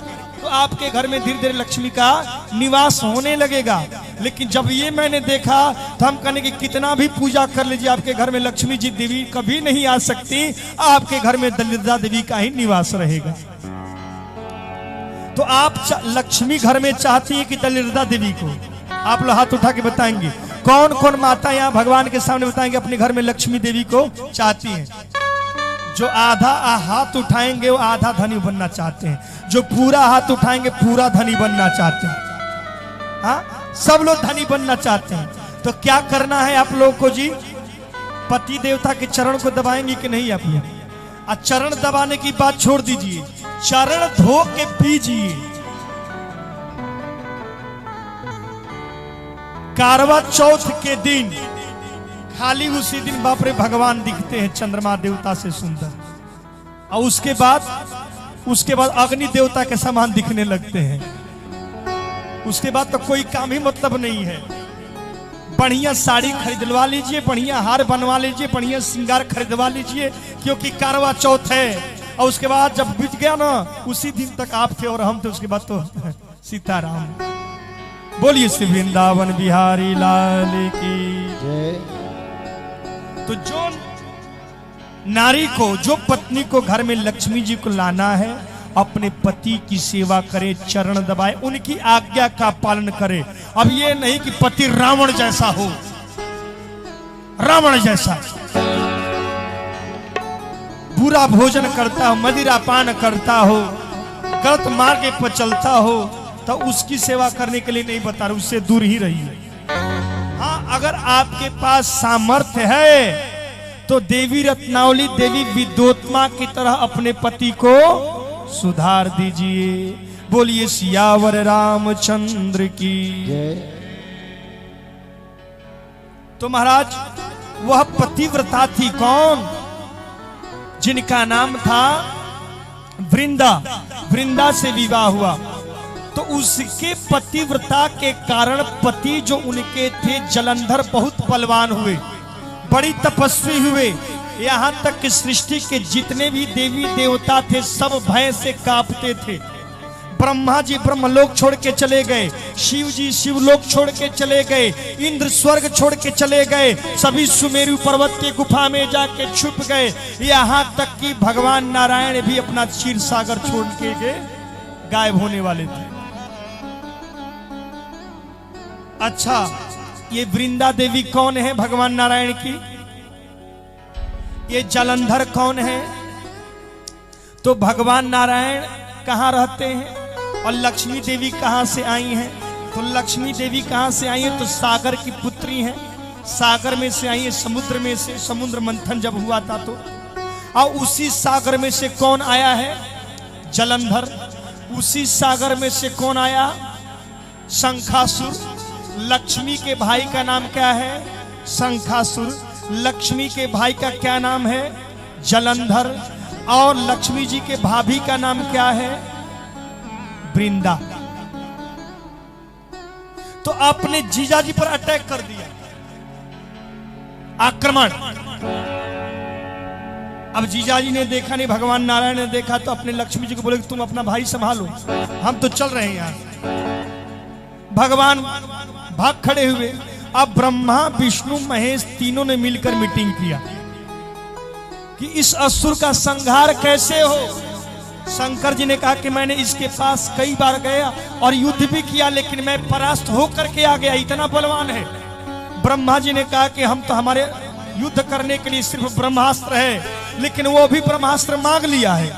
तो आपके घर में धीरे धीरे लक्ष्मी का निवास होने लगेगा। लेकिन जब ये मैंने देखा तो हम कहने कि कितना भी पूजा कर लीजिए, आपके घर में लक्ष्मी जी देवी कभी नहीं आ सकती, आपके घर में दलिद्रा देवी का ही निवास रहेगा। तो आप लक्ष्मी घर में चाहती है कि दलिद्रा देवी को? आप लोग हाथ उठा के बताएंगे कौन कौन माता यहाँ भगवान के सामने बताएंगे अपने घर में लक्ष्मी देवी को चाहती हैं? जो आधा हाथ उठाएंगे वो आधा धनी बनना चाहते हैं, जो पूरा हाथ उठाएंगे पूरा धनी बनना चाहते हैं। हाँ, सब लोग धनी बनना चाहते हैं। तो क्या करना है आप लोगों को जी? पति देवता के चरण को दबाएंगे कि नहीं आप लोग? चरण दबाने की बात छोड़ दीजिए, चरण धो के पीजिए। कारवा चौथ के दिन खाली उसी दिन बाप रे भगवान दिखते हैं चंद्रमा देवता से सुंदर, और उसके बाद अग्नि देवता के समान दिखने लगते हैं। उसके बाद तो कोई काम ही मतलब नहीं है। बढ़िया साड़ी खरीदवा लीजिए, बढ़िया हार बनवा लीजिए, बढ़िया श्रृंगार खरीदवा लीजिए, क्योंकि कारवा चौथ है। और उसके बाद जब बीत गया ना, उसी दिन तक आप थे और हम थे, उसके बाद तो सीताराम। बोलिए श्री वृंदावन बिहारी लाल की जय। तो जो नारी को, जो पत्नी को घर में लक्ष्मी जी को लाना है, अपने पति की सेवा करे, चरण दबाए, उनकी आज्ञा का पालन करे। अब ये नहीं कि पति रावण जैसा हो, रावण जैसा बुरा भोजन करता हो, मदिरा पान करता हो, गलत मार्ग पर चलता हो, तो उसकी सेवा करने के लिए नहीं बता रहा, उससे दूर ही रहिए। हाँ, अगर आपके पास सामर्थ्य है तो देवी रत्नावली, देवी विद्योत्मा की तरह अपने पति को सुधार दीजिए। बोलिए सियावर रामचंद्र की। तो महाराज वह पतिव्रता थी कौन? जिनका नाम था वृंदा। वृंदा से विवाह हुआ तो उसके पतिव्रता के कारण पति जो उनके थे जलंधर बहुत बलवान हुए, बड़ी तपस्वी हुए। यहाँ तक कि सृष्टि के जितने भी देवी देवता थे सब भय से कांपते थे। ब्रह्मा जी ब्रह्मलोक छोड़ के चले गए, शिव जी शिवलोक छोड़ के चले गए, इंद्र स्वर्ग छोड़ के चले गए, सभी सुमेरु पर्वत के गुफा में जाके छुप गए। यहाँ तक कि भगवान नारायण भी अपना क्षीर सागर छोड़ के गए, गायब होने वाले थे। अच्छा, ये वृंदा देवी कौन है भगवान नारायण की? ये जलंधर कौन है? तो भगवान नारायण कहाँ रहते हैं और लक्ष्मी देवी कहाँ से आई हैं? तो लक्ष्मी देवी कहाँ से आई है? तो सागर की पुत्री हैं, सागर में से आई है, समुद्र में से। समुद्र मंथन जब हुआ था तो, और उसी सागर में से कौन आया है? जलंधर। उसी सागर में से कौन आया? शंखासुर। लक्ष्मी के भाई का नाम क्या है? शंखासुर। लक्ष्मी के भाई का क्या नाम है? जलंधर। और लक्ष्मी जी के भाभी का नाम क्या है? वृंदा। तो आपने जीजा जी पर अटैक कर दिया, आक्रमण। अब जीजा जी ने देखा नहीं, भगवान नारायण ने देखा, तो अपने लक्ष्मी जी को बोले कि तुम अपना भाई संभालो, हम तो चल रहे हैं यहां। भगवान भाग खड़े हुए। अब ब्रह्मा विष्णु महेश तीनों ने मिलकर मीटिंग किया कि इस असुर का संहार कैसे हो। शंकर जी ने कहा कि मैंने इसके पास कई बार गया और युद्ध भी किया, लेकिन मैं परास्त होकर के आ गया, इतना बलवान है। ब्रह्मा जी ने कहा कि हम तो हमारे युद्ध करने के लिए सिर्फ ब्रह्मास्त्र है, लेकिन वो भी ब्रह्मास्त्र मांग लिया है,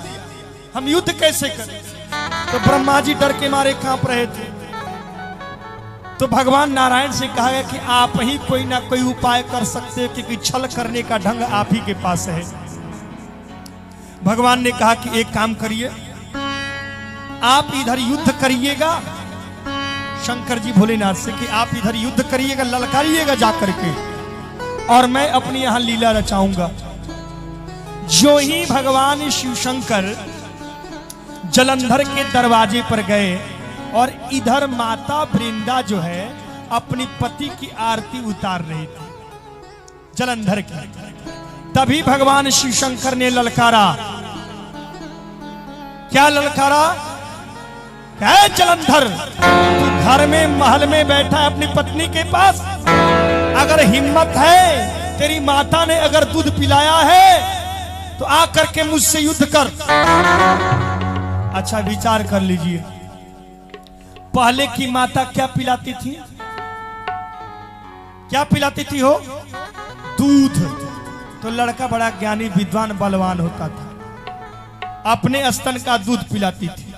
हम युद्ध कैसे करें? तो ब्रह्मा जी डर के मारे कांप रहे थे। तो भगवान नारायण से कहा गया कि आप ही कोई ना कोई उपाय कर सकते हो, क्योंकि छल करने का ढंग आप ही के पास है। भगवान ने कहा कि एक काम करिए, आप इधर युद्ध करिएगा। शंकर जी भोलेनाथ से कि आप इधर युद्ध करिएगा, ललकारिएगा जाकर के, और मैं अपनी यहां लीला रचाऊंगा। जो ही भगवान शिव शंकर जलंधर के दरवाजे पर गए और इधर माता वृंदा जो है अपनी पति की आरती उतार रही थी जलंधर की, तभी भगवान शिव शंकर ने ललकारा। क्या ललकारा? क्या है जलंधर, तू घर में महल में बैठा है अपनी पत्नी के पास, अगर हिम्मत है, तेरी माता ने अगर दूध पिलाया है तो आकर के मुझसे युद्ध कर। अच्छा विचार कर लीजिए, पहले की माता क्या पिलाती थी? क्या पिलाती थी हो? दूध। तो लड़का बड़ा ज्ञानी विद्वान बलवान होता था, अपने स्तन का दूध पिलाती थी।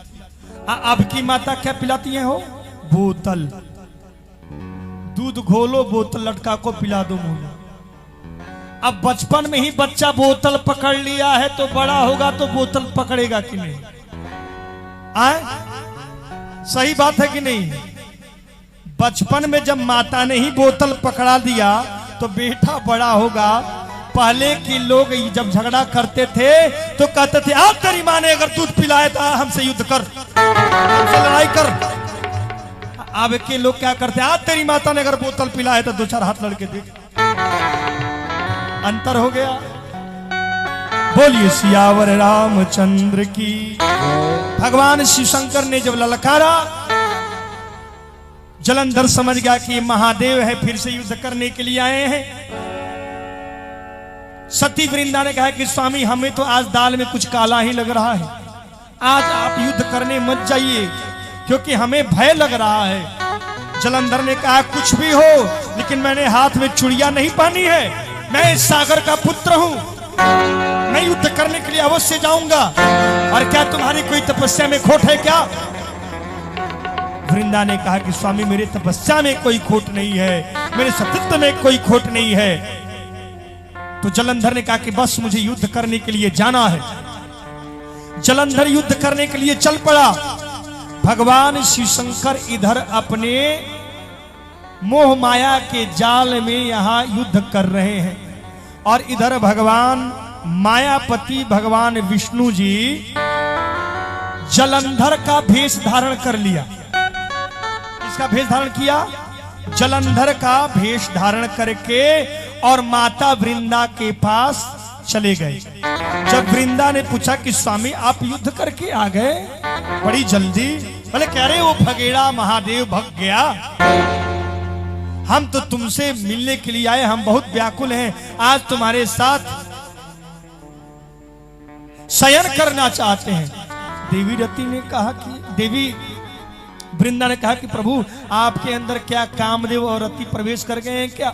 अब की माता क्या पिलाती है हो? बोतल। दूध घोलो, बोतल लड़का को पिला दो मुंह में। अब बचपन में ही बच्चा बोतल पकड़ लिया है तो बड़ा होगा तो बोतल पकड़ेगा कि नहीं? आए? सही बात है कि नहीं? बचपन में जब माता ने ही बोतल पकड़ा दिया तो बेटा बड़ा होगा। पहले के लोग जब झगड़ा करते थे तो कहते थे आप तेरी माँ ने अगर दूध पिलाया था हमसे युद्ध कर, हमसे लड़ाई कर। अब के लोग क्या करते हैं, आज तेरी माता ने अगर बोतल पिलाया तो दो चार हाथ लड़के देख। अंतर हो गया। बोलिए सियावर रामचंद्र की। भगवान शिव शंकर ने जब ललकारा, जलंधर समझ गया कि ये महादेव है, फिर से युद्ध करने के लिए आए हैं। सती वृंदा ने कहा कि स्वामी हमें तो आज दाल में कुछ काला ही लग रहा है, आज आप युद्ध करने मत जाइए, क्योंकि हमें भय लग रहा है। जलंधर ने कहा कुछ भी हो, लेकिन मैंने हाथ में चूड़ियां नहीं पहनी है। मैं इस सागर का पुत्र हूं, मैं युद्ध करने के लिए अवश्य जाऊंगा। और क्या तुम्हारी कोई तपस्या में खोट है क्या? वृंदा ने कहा कि स्वामी मेरे तपस्या में कोई खोट नहीं है, मेरे सतीत्व में कोई खोट नहीं है। तो जलंधर ने कहा कि बस मुझे युद्ध करने के लिए जाना है। जलंधर युद्ध करने के लिए चल पड़ा। भगवान शिव शंकर इधर अपने मोह माया के जाल में यहां युद्ध कर रहे हैं, और इधर भगवान मायापति भगवान विष्णु जी जलंधर का भेष धारण कर लिया। इसका भेष धारण किया, जलंधर का भेष धारण करके, और माता वृंदा के पास चले गए। जब वृंदा ने पूछा कि स्वामी आप युद्ध करके आ गए बड़ी जल्दी, बोले कह रहे वो भगेड़ा महादेव भग गया, हम तो तुमसे मिलने के लिए आए, हम बहुत व्याकुल हैं, आज तुम्हारे साथ शयन करना चाहते हैं। देवी रति ने कहा कि देवी वृंदा ने कहा कि प्रभु आपके अंदर क्या कामदेव और रति प्रवेश कर गए हैं क्या?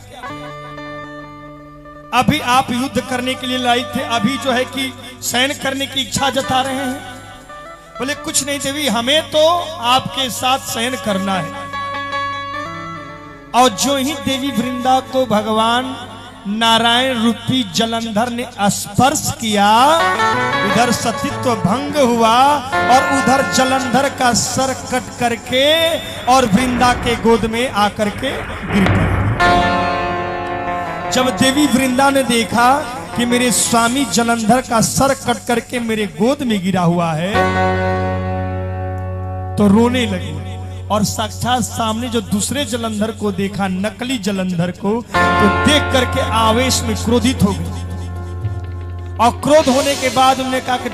अभी आप युद्ध करने के लिए लाए थे, अभी जो है कि शयन करने की इच्छा जता रहे हैं। बोले कुछ नहीं देवी, हमें तो आपके साथ शयन करना है। और जो ही देवी वृंदा को भगवान नारायण रूपी जलंधर ने स्पर्श किया, इधर सतीत्व भंग हुआ और उधर जलंधर का सर कट करके और वृंदा के गोद में आकर के गिर पड़ा। जब देवी वृंदा ने देखा कि मेरे स्वामी जलंधर का सर कट करके मेरे गोद में गिरा हुआ है, तो रोने लगी। और साक्षात सामने जो दूसरे जलंधर को देखा, नकली जलंधर को, तो देख करके आवेश में क्रोधित हो गई। और क्रोध होने के बाद उन्होंने कहा कि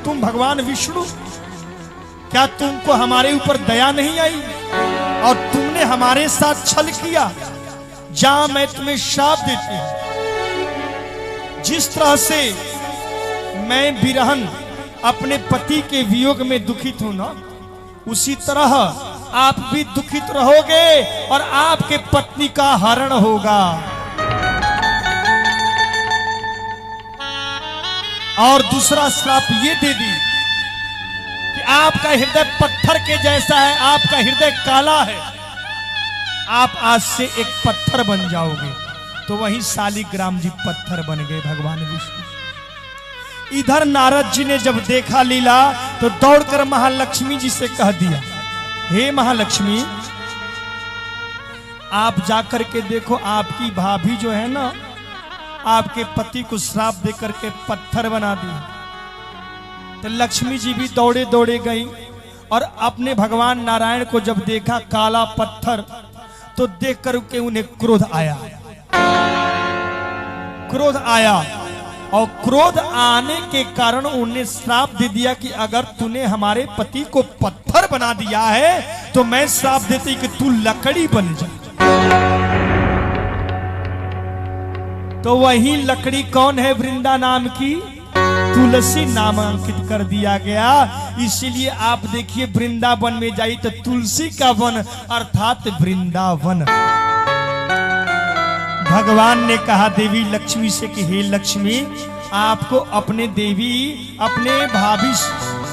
तुम भगवान विष्णु, क्या तुमको हमारे ऊपर दया नहीं आई और तुमने हमारे साथ छल किया? जा मैं तुम्हें श्राप देती हूं। जिस तरह से मैं विरहन अपने पति के वियोग में दुखित हूं ना, उसी तरह आप भी दुखित रहोगे और आपके पत्नी का हरण होगा। और दूसरा श्राप ये दे दी कि आपका हृदय पत्थर के जैसा है, आपका हृदय काला है, आप आज से एक पत्थर बन जाओगे। तो वहीं शालिग्राम जी पत्थर बन गए भगवान विष्णु। इधर नारद जी ने जब देखा लीला, तो दौड़कर महालक्ष्मी जी से कह दिया, हे महालक्ष्मी, आप जाकर के देखो, आपकी भाभी जो है ना, आपके पति को श्राप देकर के पत्थर बना दिया। तो लक्ष्मी जी भी दौड़े दौड़े गई और अपने भगवान नारायण को जब देखा काला पत्थर, तो देख कर के उन्हें क्रोध आया। क्रोध आया और क्रोध आने के कारण उन्हें श्राप दे दिया कि अगर तूने हमारे पति को पत्थर बना दिया है, तो मैं श्राप देती कि तू लकड़ी बन जा। तो वही लकड़ी कौन है? वृंदा नाम की तुलसी नामांकित कर दिया गया। इसीलिए आप देखिए वृंदावन में जाइए तो तुलसी का वन अर्थात वृंदावन। भगवान ने कहा देवी लक्ष्मी से कि हे लक्ष्मी, आपको अपने देवी अपने भाभी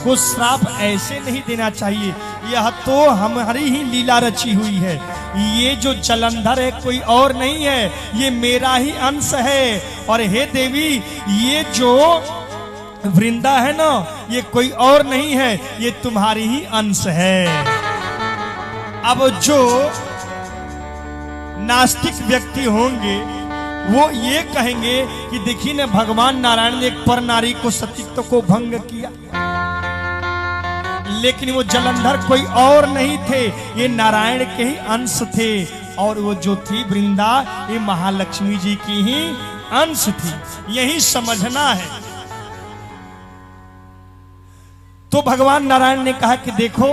को श्राप ऐसे नहीं देना चाहिए, यह तो हमारी ही लीला रची हुई है। ये जो जलंधर है कोई और नहीं है, ये मेरा ही अंश है। और हे देवी, ये जो वृंदा है ना, ये कोई और नहीं है, ये तुम्हारी ही अंश है। अब जो नास्तिक व्यक्ति होंगे वो ये कहेंगे कि देखिए ना, भगवान नारायण ने एक पर नारी को सतीत्व को भंग किया, लेकिन वो जलंधर कोई और नहीं थे, ये नारायण के ही अंश थे। और वो जो थी वृंदा, ये महालक्ष्मी जी की ही अंश थी। यही समझना है। तो भगवान नारायण ने कहा कि देखो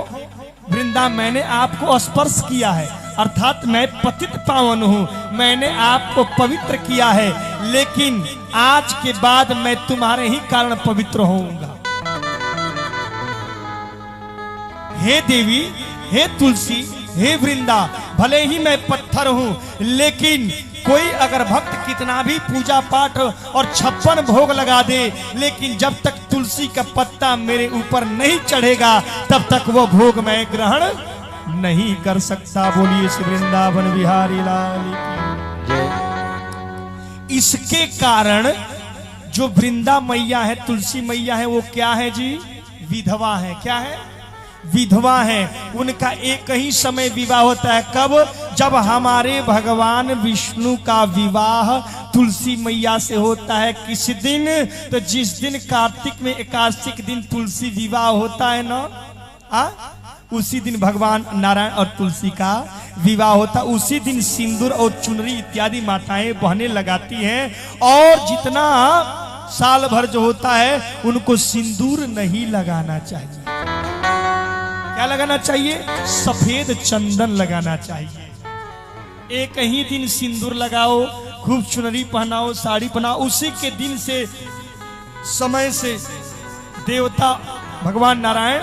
वृंदा, मैंने आपको स्पर्श किया है, अर्थात मैं पतित पावन हूं, मैंने आपको पवित्र किया है, लेकिन आज के बाद मैं तुम्हारे ही कारण पवित्र होऊंगा। हे देवी, हे तुलसी, हे वृंदा, भले ही मैं पत्थर हूं, लेकिन कोई अगर भक्त कितना भी पूजा पाठ और 56 भोग लगा दे, लेकिन जब तक तुलसी का पत्ता मेरे ऊपर नहीं चढ़ेगा तब तक वो भोग मैं ग्रहण नहीं कर सकता। बोलिए श्री वृंदावन बिहारी लाल की। इसके कारण जो वृंदा मैया है, तुलसी मैया है, वो क्या है जी? विधवा है। क्या है? विधवा है। उनका एक ही समय विवाह होता है। कब? जब हमारे भगवान विष्णु का विवाह तुलसी मैया से होता है। किस दिन? तो जिस दिन कार्तिक में एकादशी के दिन तुलसी विवाह होता है ना, उसी दिन भगवान नारायण और तुलसी का विवाह होता। उसी दिन सिंदूर और चुनरी इत्यादि माताएं बहनें लगाती हैं, और जितना साल भर जो होता है उनको सिंदूर नहीं लगाना चाहिए। क्या लगाना चाहिए? सफेद चंदन लगाना चाहिए। एक ही दिन सिंदूर लगाओ, खूब चुनरी पहनाओ, साड़ी पहनाओ। उसी के दिन से, समय से देवता भगवान नारायण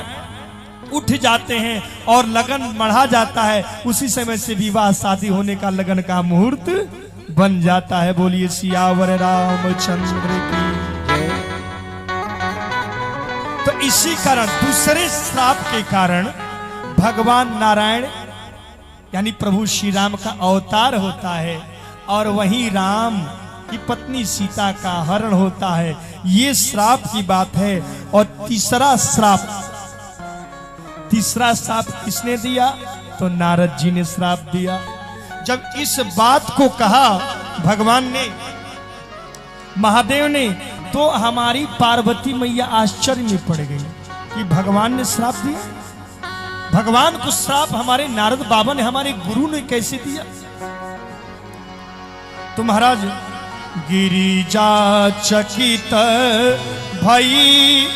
उठ जाते हैं और लगन बढ़ा जाता है। उसी समय से विवाह शादी होने का लगन का मुहूर्त बन जाता है। बोलिए सियावर रामचंद्र की। तो इसी कारण, दूसरे श्राप के कारण भगवान नारायण यानी प्रभु श्री राम का अवतार होता है, और वहीं राम की पत्नी सीता का हरण होता है। ये श्राप की बात है। और तीसरा श्राप किसने दिया? तो नारद जी ने श्राप दिया। जब इस बात को कहा भगवान ने, महादेव ने, तो हमारी पार्वती मैया आश्चर्य में पड़ गई कि भगवान ने श्राप दिया। भगवान को श्राप हमारे नारद बाबा ने, हमारे गुरु ने कैसे दिया? तो महाराज गिरिजा चकित भई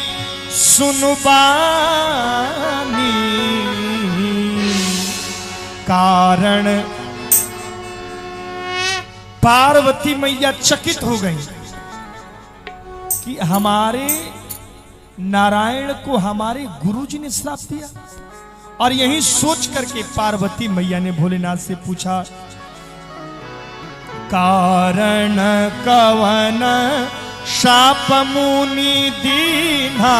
सुनुबानी, कारण पार्वती मैया चकित हो गई कि हमारे नारायण को हमारे गुरुजी ने श्राप दिया। और यही सोच करके पार्वती मैया ने भोलेनाथ से पूछा, कारण कवन शाप मुनि दीना,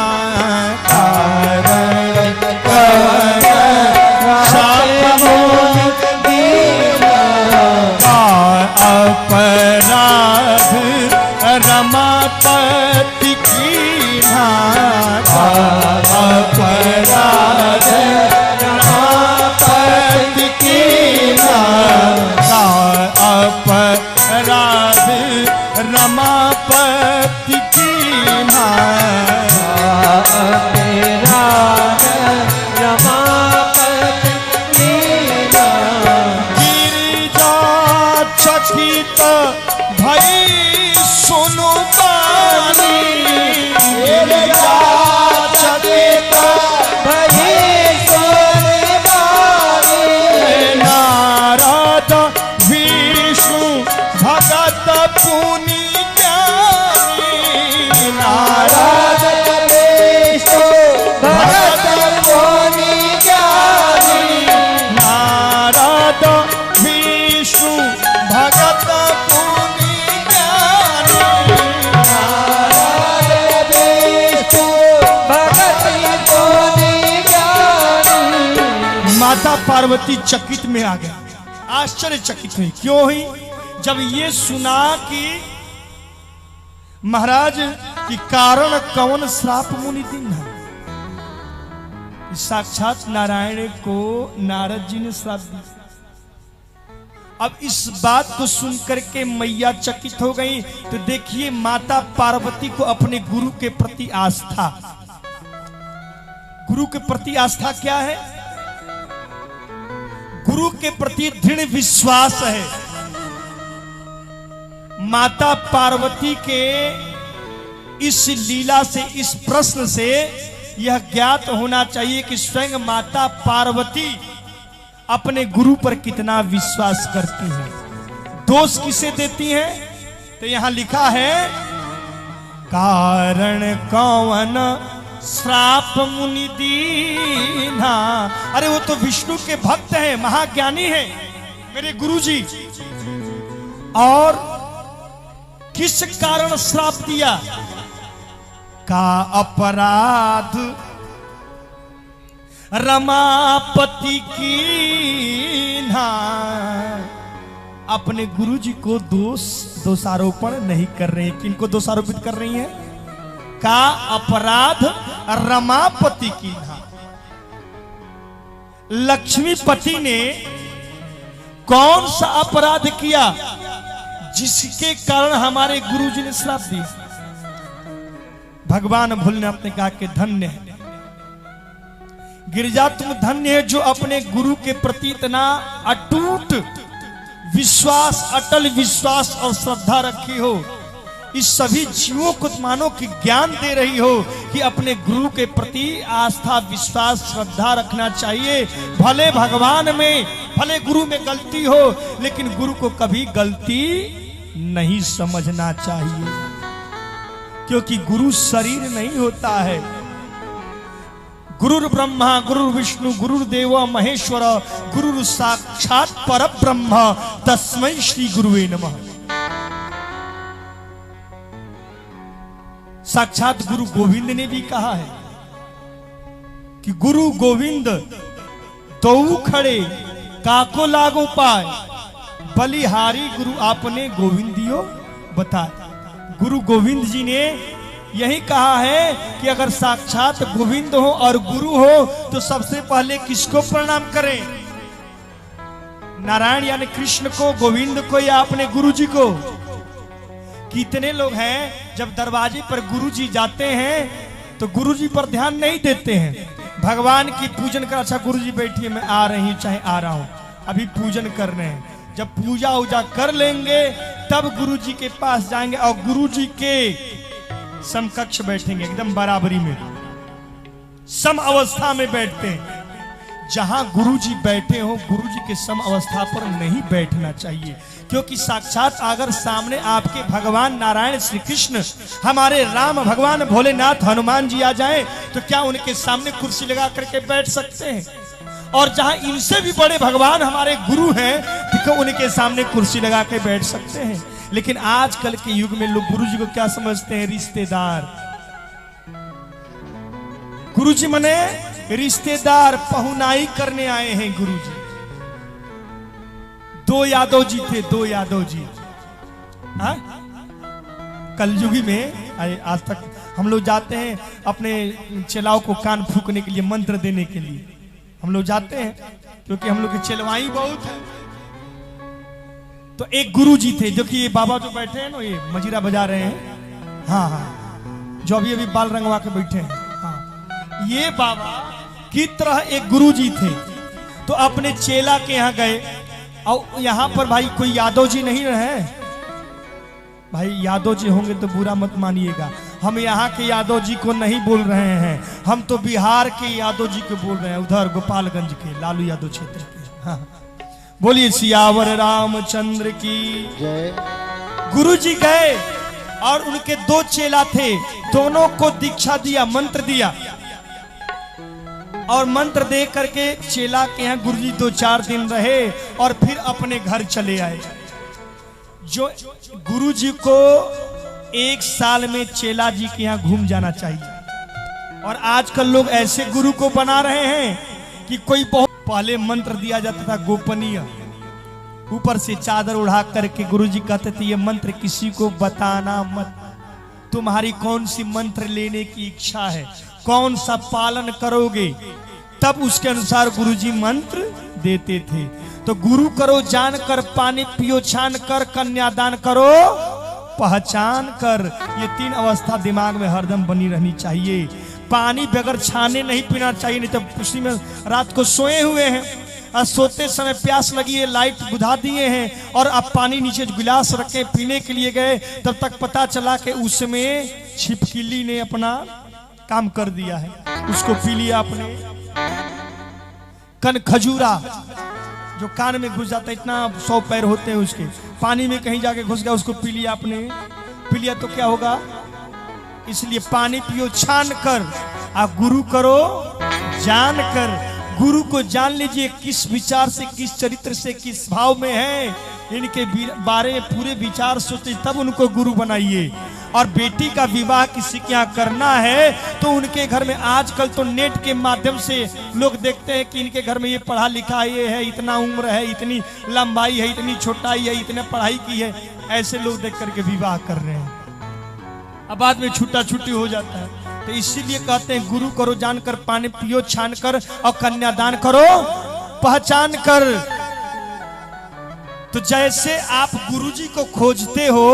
कारण कवन शाप मुनि दीना, अपराध रमापति कीन्हा, अपराध रमापति कीन्हा, अपराध रमापति कीन्हा, अपराध रमापति कीन्हा। गिरिजा चकित भई सुनु बानी, गिरिजा चकित भई सुनु बानी, नारद विष्णु भगत पुनि ज्ञानी, नारद विष्णु भगत पुनि ज्ञानी, नारद विष्णु भगत पुनि ज्ञानी, नारद विष्णु भगत पुनि ज्ञानी। माता पार्वती चकित में आ गया, आश्चर्यचकित हुई। क्यों हुई? जब ये सुना कि महाराज की कारण कौन श्राप मुनि दीन्हा, साक्षात नारायण को नारद जी ने श्राप दिया। अब इस बात को सुनकर के मैया चकित हो गई। तो देखिए माता पार्वती को अपने गुरु के प्रति आस्था, गुरु के प्रति आस्था क्या है? गुरु के प्रति दृढ़ विश्वास है। माता पार्वती के इस लीला से, इस प्रश्न से यह ज्ञात होना चाहिए कि स्वयं माता पार्वती अपने गुरु पर कितना विश्वास करती हैं। दोष किसे देती हैं? तो यहां लिखा है, कारण कौन श्राप मुनि दीन, कीन्हा। अरे वो तो विष्णु के भक्त हैं, महाज्ञानी हैं मेरे गुरुजी। और किस कारण श्राप दिया? का अपराध रमापति कीन्हा। अपने गुरुजी को दोषारोपण नहीं कर रहे हैं। किनको दोषारोपित कर रही हैं? का अपराध रमापति कीन्हा। लक्ष्मीपति ने कौन सा अपराध किया जिसके कारण हमारे गुरुजी ने श्राप दिया? भगवान भोलेनाथ ने कहा कि धन्य है गिरिजा, तुम धन्य है जो अपने गुरु के प्रति इतना अटूट विश्वास, अटल विश्वास और श्रद्धा रखी हो। इस सभी जीवों को मानो कि ज्ञान दे रही हो कि अपने गुरु के प्रति आस्था, विश्वास, श्रद्धा रखना चाहिए। भले भगवान में, भले गुरु में गलती हो, लेकिन गुरु को कभी गलती नहीं समझना चाहिए, क्योंकि गुरु शरीर नहीं होता है। गुरुर् ब्रह्मा गुरुर् विष्णु गुरुर्देव महेश्वर गुरुर् साक्षात परब्रह्म तस्मै श्री गुरुवे नमः। साक्षात गुरु गोविंद ने भी कहा है कि गुरु गोविंद दो खड़े काको लागो पाए, बलिहारी गुरु आपने गोविंदियो बताए। गुरु गोविंद जी ने यही कहा है कि अगर साक्षात गोविंद हो और गुरु हो तो सबसे पहले किसको प्रणाम करें? नारायण यानी कृष्ण को, गोविंद को, या अपने गुरु जी को? कितने लोग हैं जब दरवाजे पर गुरु जी जाते हैं तो गुरु जी पर ध्यान नहीं देते हैं, भगवान की पूजन कर, अच्छा गुरु जी बैठिए मैं आ रही हूं, चाहे आ रहा हूं, अभी पूजन कर रहे हैं। जब पूजा उजा कर लेंगे तब गुरु जी के पास जाएंगे और गुरु जी के समकक्ष बैठेंगे, एकदम बराबरी में, सम अवस्था में बैठते हैं। जहां गुरुजी बैठे हो गुरुजी के सम अवस्था पर नहीं बैठना चाहिए, क्योंकि साक्षात अगर सामने आपके भगवान नारायण श्री कृष्ण, हमारे राम भगवान भोलेनाथ हनुमान जी आ जाएं तो क्या उनके सामने कुर्सी लगा करके बैठ सकते हैं? और जहां इनसे भी बड़े भगवान हमारे गुरु हैं तो उनके सामने कुर्सी लगा के बैठ सकते हैं? लेकिन आजकल के युग में लोग गुरुजी को क्या समझते हैं? रिश्तेदार। गुरुजी मने रिश्तेदार, पहुनाई करने आए हैं गुरुजी। दो यादव जी थे, दो यादव जी, हाँ? कलयुगी में आज तक हम लोग जाते हैं अपने चेलाओं को कान फूकने के लिए, मंत्र देने के लिए हम लोग जाते हैं, क्योंकि हम लोग की चेलवाई बहुत है। तो एक गुरुजी थे, जो कि ये बाबा जो बैठे हैं ना, ये मजीरा बजा रहे हैं, हाँ हाँ, जो अभी अभी बाल रंगवा के बैठे हैं, हाँ, ये बाबा की तरह एक गुरुजी थे। तो अपने चेला के यहाँ गए, और यहाँ पर भाई कोई यादव जी नहीं रहे, भाई यादव जी होंगे तो बुरा मत मानिएगा, हम यहाँ के यादव जी को नहीं बोल रहे हैं, हम तो बिहार के यादव जी को बोल रहे हैं, उधर गोपालगंज के लालू यादव क्षेत्र के। हाँ, बोलिए सियावर रामचंद्र की जय। गुरु जी गए और उनके दो चेला थे, दोनों को दीक्षा दिया, मंत्र दिया, और मंत्र दे करके चेला के यहाँ गुरुजी 2-4 दिन रहे और फिर अपने घर चले आए। जो गुरुजी को 1 साल में चेला जी के यहाँ घूम जाना चाहिए, और आजकल लोग ऐसे गुरु को बना रहे हैं कि कोई बहुत पहले मंत्र दिया जाता था गोपनीय, ऊपर से चादर उड़ा करके गुरुजी कहते थे ये मंत्र किसी को बताना मत, तुम्हारी कौन सी मंत्र लेने की इच्छा है, कौन सा पालन करोगे, तब उसके अनुसार गुरुजी मंत्र देते थे। तो गुरु करो जान कर, पानी पियो छान कर, कन्यादान करो पहचान कर, ये 3 अवस्था दिमाग में हरदम बनी रहनी चाहिए। पानी बगैर छाने नहीं पीना चाहिए, नहीं तो उसी में रात को सोए हुए हैं और सोते समय प्यास लगी है, लाइट बुझा दिए हैं और अब पानी नीचे गिलास रखे पीने के लिए गए, तब तक पता चला कि उसमें छिपकली ने अपना काम कर दिया है, उसको पी लिया आपने। कन खजूरा जो कान में घुस जाता है, इतना 100 पैर होते हैं उसके, पानी में कहीं जाके घुस गया, उसको पी लिया आपने। पी लिया तो क्या होगा? इसलिए पानी पियो छान कर, आ गुरु करो जानकर, गुरु को जान लीजिए किस विचार से, किस चरित्र से, किस भाव में है, इनके बारे में पूरे विचार सोचे तब उनको गुरु बनाइए। और बेटी का विवाह किसी के यहाँ करना है तो उनके घर में, आजकल तो नेट के माध्यम से लोग देखते हैं कि इनके घर में ये पढ़ा लिखा ये है, इतना उम्र है, इतनी लंबाई है, इतनी छोटाई है, इतने पढ़ाई की है, ऐसे लोग देख करके विवाह कर रहे हैं। अब बाद में छूटा छुट्टी हो जाता है। तो इसीलिए कहते हैं गुरु करो जानकर, पानी पियो छान कर, और कन्यादान करो पहचान कर। तो जैसे आप गुरुजी को खोजते हो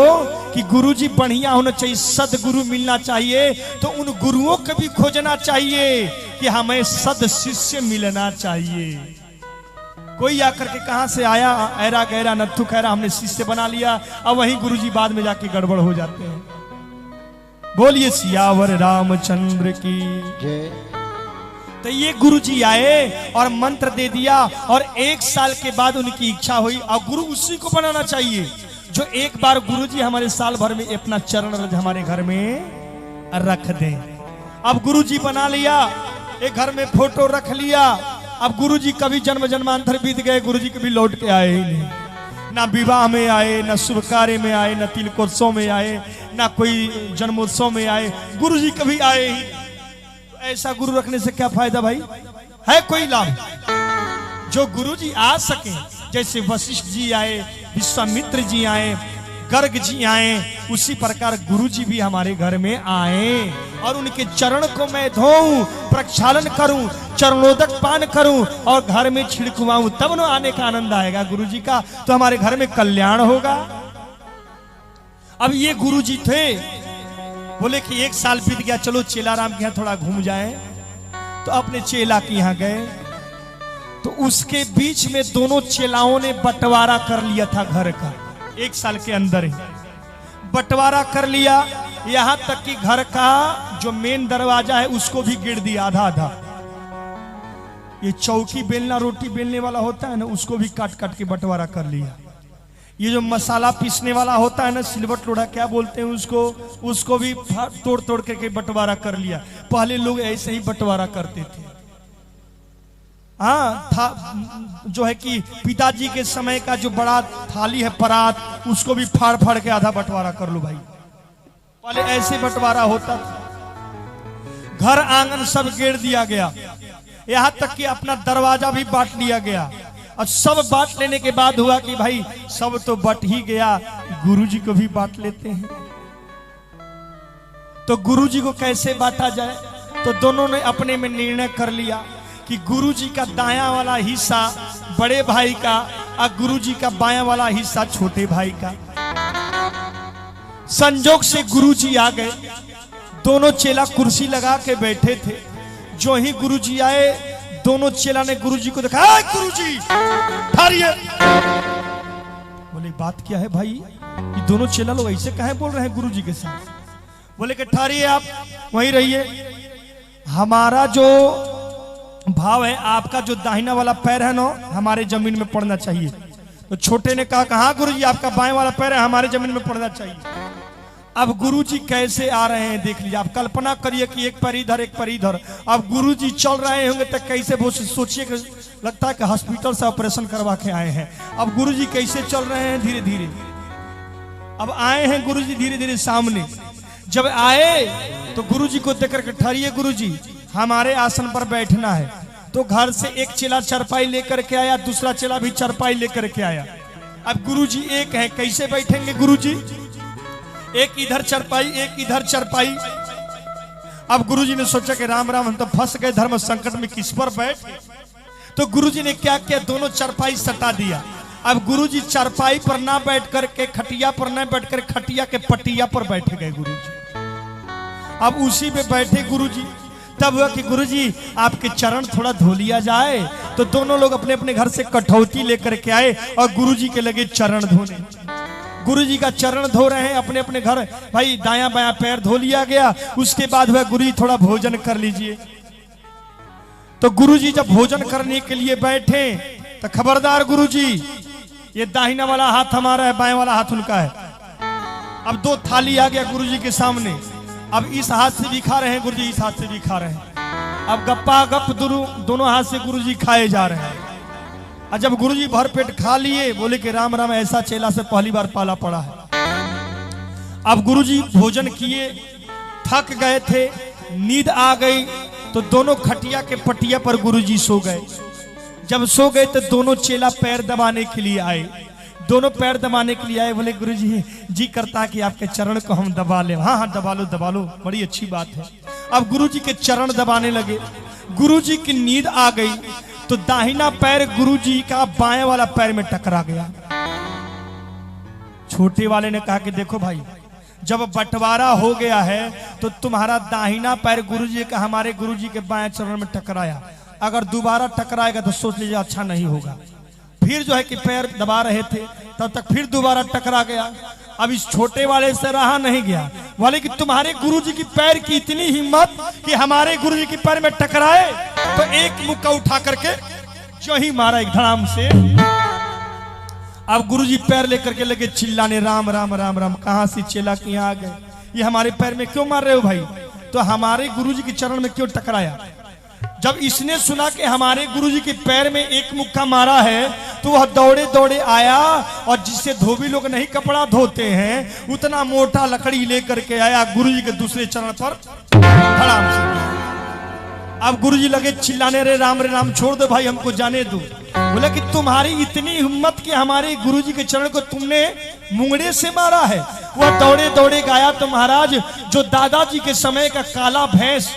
कि गुरुजी बढ़िया होना चाहिए, सदगुरु मिलना चाहिए, तो उन गुरुओं को भी खोजना चाहिए कि हमें सद शिष्य मिलना चाहिए। कोई आकर के कहां से आया, ऐरा गैरा नत्थु खैरा, हमने शिष्य बना लिया, अब वहीं गुरुजी बाद में जाके गड़बड़ हो जाते हैं। बोलिए सियावर रामचंद्र की जय। तो ये गुरुजी आए और मंत्र दे दिया, और 1 साल के बाद उनकी इच्छा हुई, और गुरु उसी को बनाना चाहिए जो एक बार गुरुजी हमारे साल भर में अपना चरण रज हमारे घर में रख दें। अब गुरुजी बना लिया, एक घर में फोटो रख लिया। अब गुरुजी कभी जन्म जन्मांतर बीत गए, गुरुजी कभी लौट के आए ही नहीं, ना विवाह में आए, ना शुभ कार्य में आए, ना तिलकोत्सव में आए, ना कोई जन्मोत्सव में आए, गुरुजी कभी आए ही। ऐसा गुरु रखने से क्या फायदा भाई, है कोई लाभ? जो गुरुजी आ सके, जैसे वशिष्ठ जी आए, विश्वामित्र जी आए, गर्ग जी आए, उसी प्रकार गुरुजी भी हमारे घर में आए, और उनके चरण को मैं धोऊं, प्रक्षालन करूं, चरणोदक पान करूं, और घर में छिड़कवाऊं, तब न आने का आनंद आएगा गुरुजी का, तो हमारे घर में कल्याण होगा। अब ये गुरुजी थे, बोले कि 1 साल बीत गया, चलो चेलाराम के यहाँ थोड़ा घूम जाए, तो अपने चेला के यहाँ गए। तो उसके बीच में दोनों चेलाओं ने बंटवारा कर लिया था घर का, 1 साल के अंदर ही बंटवारा कर लिया। यहां तक कि घर का जो मेन दरवाजा है उसको भी गिर दिया आधा आधा। ये चौकी बेलना, रोटी बेलने वाला होता है ना, उसको भी काट काट के बंटवारा कर लिया। ये जो मसाला पीसने वाला होता है ना, सिलवट लोढ़ा क्या बोलते हैं उसको भी तोड़ तोड़ करके बंटवारा कर लिया। पहले लोग ऐसे ही बंटवारा करते थे। हाँ था, जो है कि पिताजी के समय का जो बड़ा थाली है परात, उसको भी फाड़ फाड़ के आधा बंटवारा कर लो भाई। पहले ऐसे बंटवारा होता था। घर आंगन सब घेर दिया गया, यहां तक कि अपना दरवाजा भी बांट लिया गया। और सब बांट लेने के बाद हुआ कि भाई सब तो बट ही गया, गुरुजी को भी बांट लेते हैं। तो गुरुजी को कैसे बांटा जाए? तो दोनों ने अपने में निर्णय कर लिया कि गुरुजी का दायां वाला हिस्सा बड़े भाई का, और गुरुजी का बायां वाला हिस्सा छोटे भाई का। संजोग से गुरुजी आ गए, दोनों चेला कुर्सी लगा के बैठे थे। जो ही गुरुजी आए, दोनों चेला ने गुरुजी को देखा, गुरुजी ठहरिए। बोले बात क्या है भाई, ये दोनों चेला लोग ऐसे काहे बोल रहे हैं गुरुजी के साथ? बोले कि ठहरिए, आप वहीं रहिए। हमारा जो भाव है, आपका जो दाहिना वाला पैर है ना, हमारे जमीन में पड़ना चाहिए। तो छोटे ने कहा, कहाँ गुरुजी, आपका बाएं वाला पैर है, हमारे जमीन में पड़ना चाहिए। अब गुरुजी कैसे आ रहे हैं देख लीजिए। आप कल्पना करिए कि एक पैर इधर एक पैर इधर। अब गुरुजी चल रहे होंगे तो कैसे, वो सोचिए कि लगता है कि हॉस्पिटल से ऑपरेशन करवा के आए हैं। अब गुरुजी कैसे चल रहे हैं, धीरे धीरे। अब आए हैं गुरुजी धीरे धीरे सामने। जब आए तो गुरुजी को देख करके, ठहरिए गुरुजी, हमारे आसन पर बैठना है। तो घर से एक चेला चारपाई लेकर के आया, दूसरा चेला भी चारपाई लेकर के आया। अब गुरुजी एक है, कैसे बैठेंगे गुरुजी? एक इधर चरपाई, एक इधर चरपाई। अब गुरुजी ने सोचा कि राम राम, हम तो फंस गए धर्म संकट में, किस पर बैठ? तो गुरुजी ने क्या किया, दोनों चरपाई सटा दिया। अब गुरुजी चरपाई पर ना बैठ करके, खटिया पर ना बैठ कर, खटिया के पटिया पर बैठ गए गुरुजी। अब उसी पे बैठे गुरुजी। तब हुआ कि गुरुजी आपके चरण थोड़ा धो लिया जाए। तो दोनों लोग अपने अपने घर से कठौती लेकर के आए और गुरुजी के लगे चरण धोने। गुरुजी का चरण धो रहे हैं अपने अपने घर। भाई दायां बायां पैर धो लिया गया। उसके बाद हुआ, गुरुजी थोड़ा भोजन कर लीजिए। तो गुरुजी जब भोजन करने के लिए बैठे तो खबरदार गुरुजी, ये दाहिना वाला हाथ हमारा है, बाएं वाला हाथ उनका है। अब 2 थाली आ गया गुरुजी के सामने। अब इस हाथ से भी खा रहे हैं गुरुजी, इस हाथ से भी खा रहे हैं। अब गप्पा गप दोनों हाथ से गुरुजी खाए जा रहे हैं। और जब गुरुजी भर पेट खा लिए, बोले कि राम राम, ऐसा चेला से पहली बार पाला पड़ा है। अब गुरुजी भोजन किए, थक गए थे, नींद आ गई, तो दोनों खटिया के पटिया पर गुरुजी सो गए। जब सो गए तो दोनों चेला पैर दबाने के लिए आए। दोनों पैर दबाने के लिए आए, बोले गुरुजी जी करता कि आपके चरण को हम दबा ले। हाँ हाँ दबा लो, बड़ी अच्छी बात है। अब गुरुजी के चरण दबाने लगे। गुरुजी की नींद आ गई तो दाहिना पैर गुरुजी का बाएं वाला पैर में टकरा गया। छोटे वाले ने कहा कि देखो भाई, जब बंटवारा हो गया है तो तुम्हारा दाहिना पैर गुरुजी का हमारे गुरुजी के बाएं चरण में टकराया, अगर दोबारा टकराएगा तो सोच लीजिए अच्छा नहीं होगा। फिर जो है कि पैर दबा रहे थे, तब तक फिर दोबारा टकरा गया। अब इस छोटे वाले से रहा नहीं गया, बोले कि तुम्हारे गुरुजी की पैर की इतनी हिम्मत कि हमारे गुरुजी की पैर में टकराए, तो एक मुक्का उठा करके जो ही मारा एक धड़ाम से। अब गुरुजी पैर लेकर के लगे चिल्लाने, राम राम राम राम, कहां से चेला कि यहाँ आ गए, ये हमारे पैर में क्यों मार रहे हो भाई, तो हमारे गुरुजी के चरण में क्यों टकराया। जब इसने सुना कि हमारे गुरुजी के पैर में एक मुक्का मारा है, तो वह दौड़े दौड़े आया और जिससे धोबी लोग नहीं कपड़ा धोते हैं उतना मोटा लकड़ी लेकर के आया, गुरुजी के दूसरे चरण पर धड़ाम से। अब गुरुजी लगे चिल्लाने, रे राम छोड़ दो भाई, हमको जाने दो। बोला कि तुम्हारी इतनी हिम्मत कि हमारे गुरुजी के चरण को तुमने मुंगड़े से मारा है। वह दौड़े दौड़े गया तो महाराज जो दादाजी के समय का काला भैंस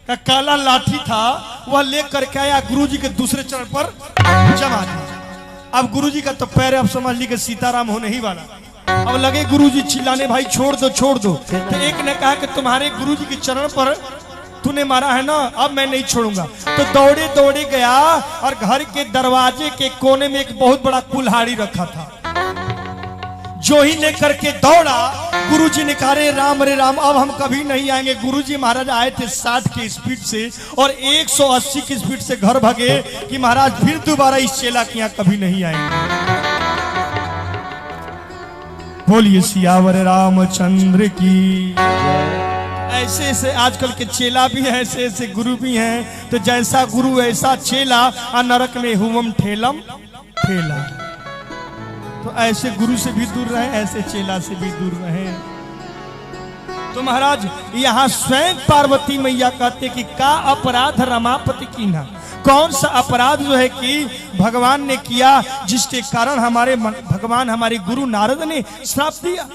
का काला लाठी था वह लेकर के आया, गुरुजी के दूसरे चरण पर जमा दिया। अब गुरुजी का तो पैर अब समझ ली कि सीताराम होने ही वाला। अब लगे गुरुजी चिल्लाने, भाई छोड़ दो छोड़ दो। तो एक ने कहा कि तुम्हारे गुरुजी के चरण पर तूने मारा है ना, अब मैं नहीं छोड़ूंगा। तो दौड़े दौड़े गया और घर के दरवाजे के कोने में एक बहुत बड़ा कुल्हाड़ी रखा था। जो ही लेकर के दौड़ा, गुरुजी ने कहा, रे राम अब हम कभी नहीं आएंगे। गुरुजी महाराज आए थे 60 की स्पीड से और 180 की स्पीड से घर भागे कि महाराज फिर दोबारा इस चेला के यहाँ कभी नहीं आएंगे। बोलिए सियावर रामचंद्र की। ऐसे ऐसे आजकल के चेला भी हैं, ऐसे ऐसे गुरु भी हैं। तो जैसा गुरु ऐसा चेला, नरक में हुवम ठेलम ठेला। तो ऐसे गुरु से भी दूर रहे, ऐसे चेला से भी दूर रहे। तो महाराज यहाँ स्वयं पार्वती मैया कहते कि का अपराध रमापति कीन्हा, कौन सा अपराध जो है कि भगवान ने किया जिसके कारण हमारे भगवान हमारे गुरु नारद ने श्राप दिया।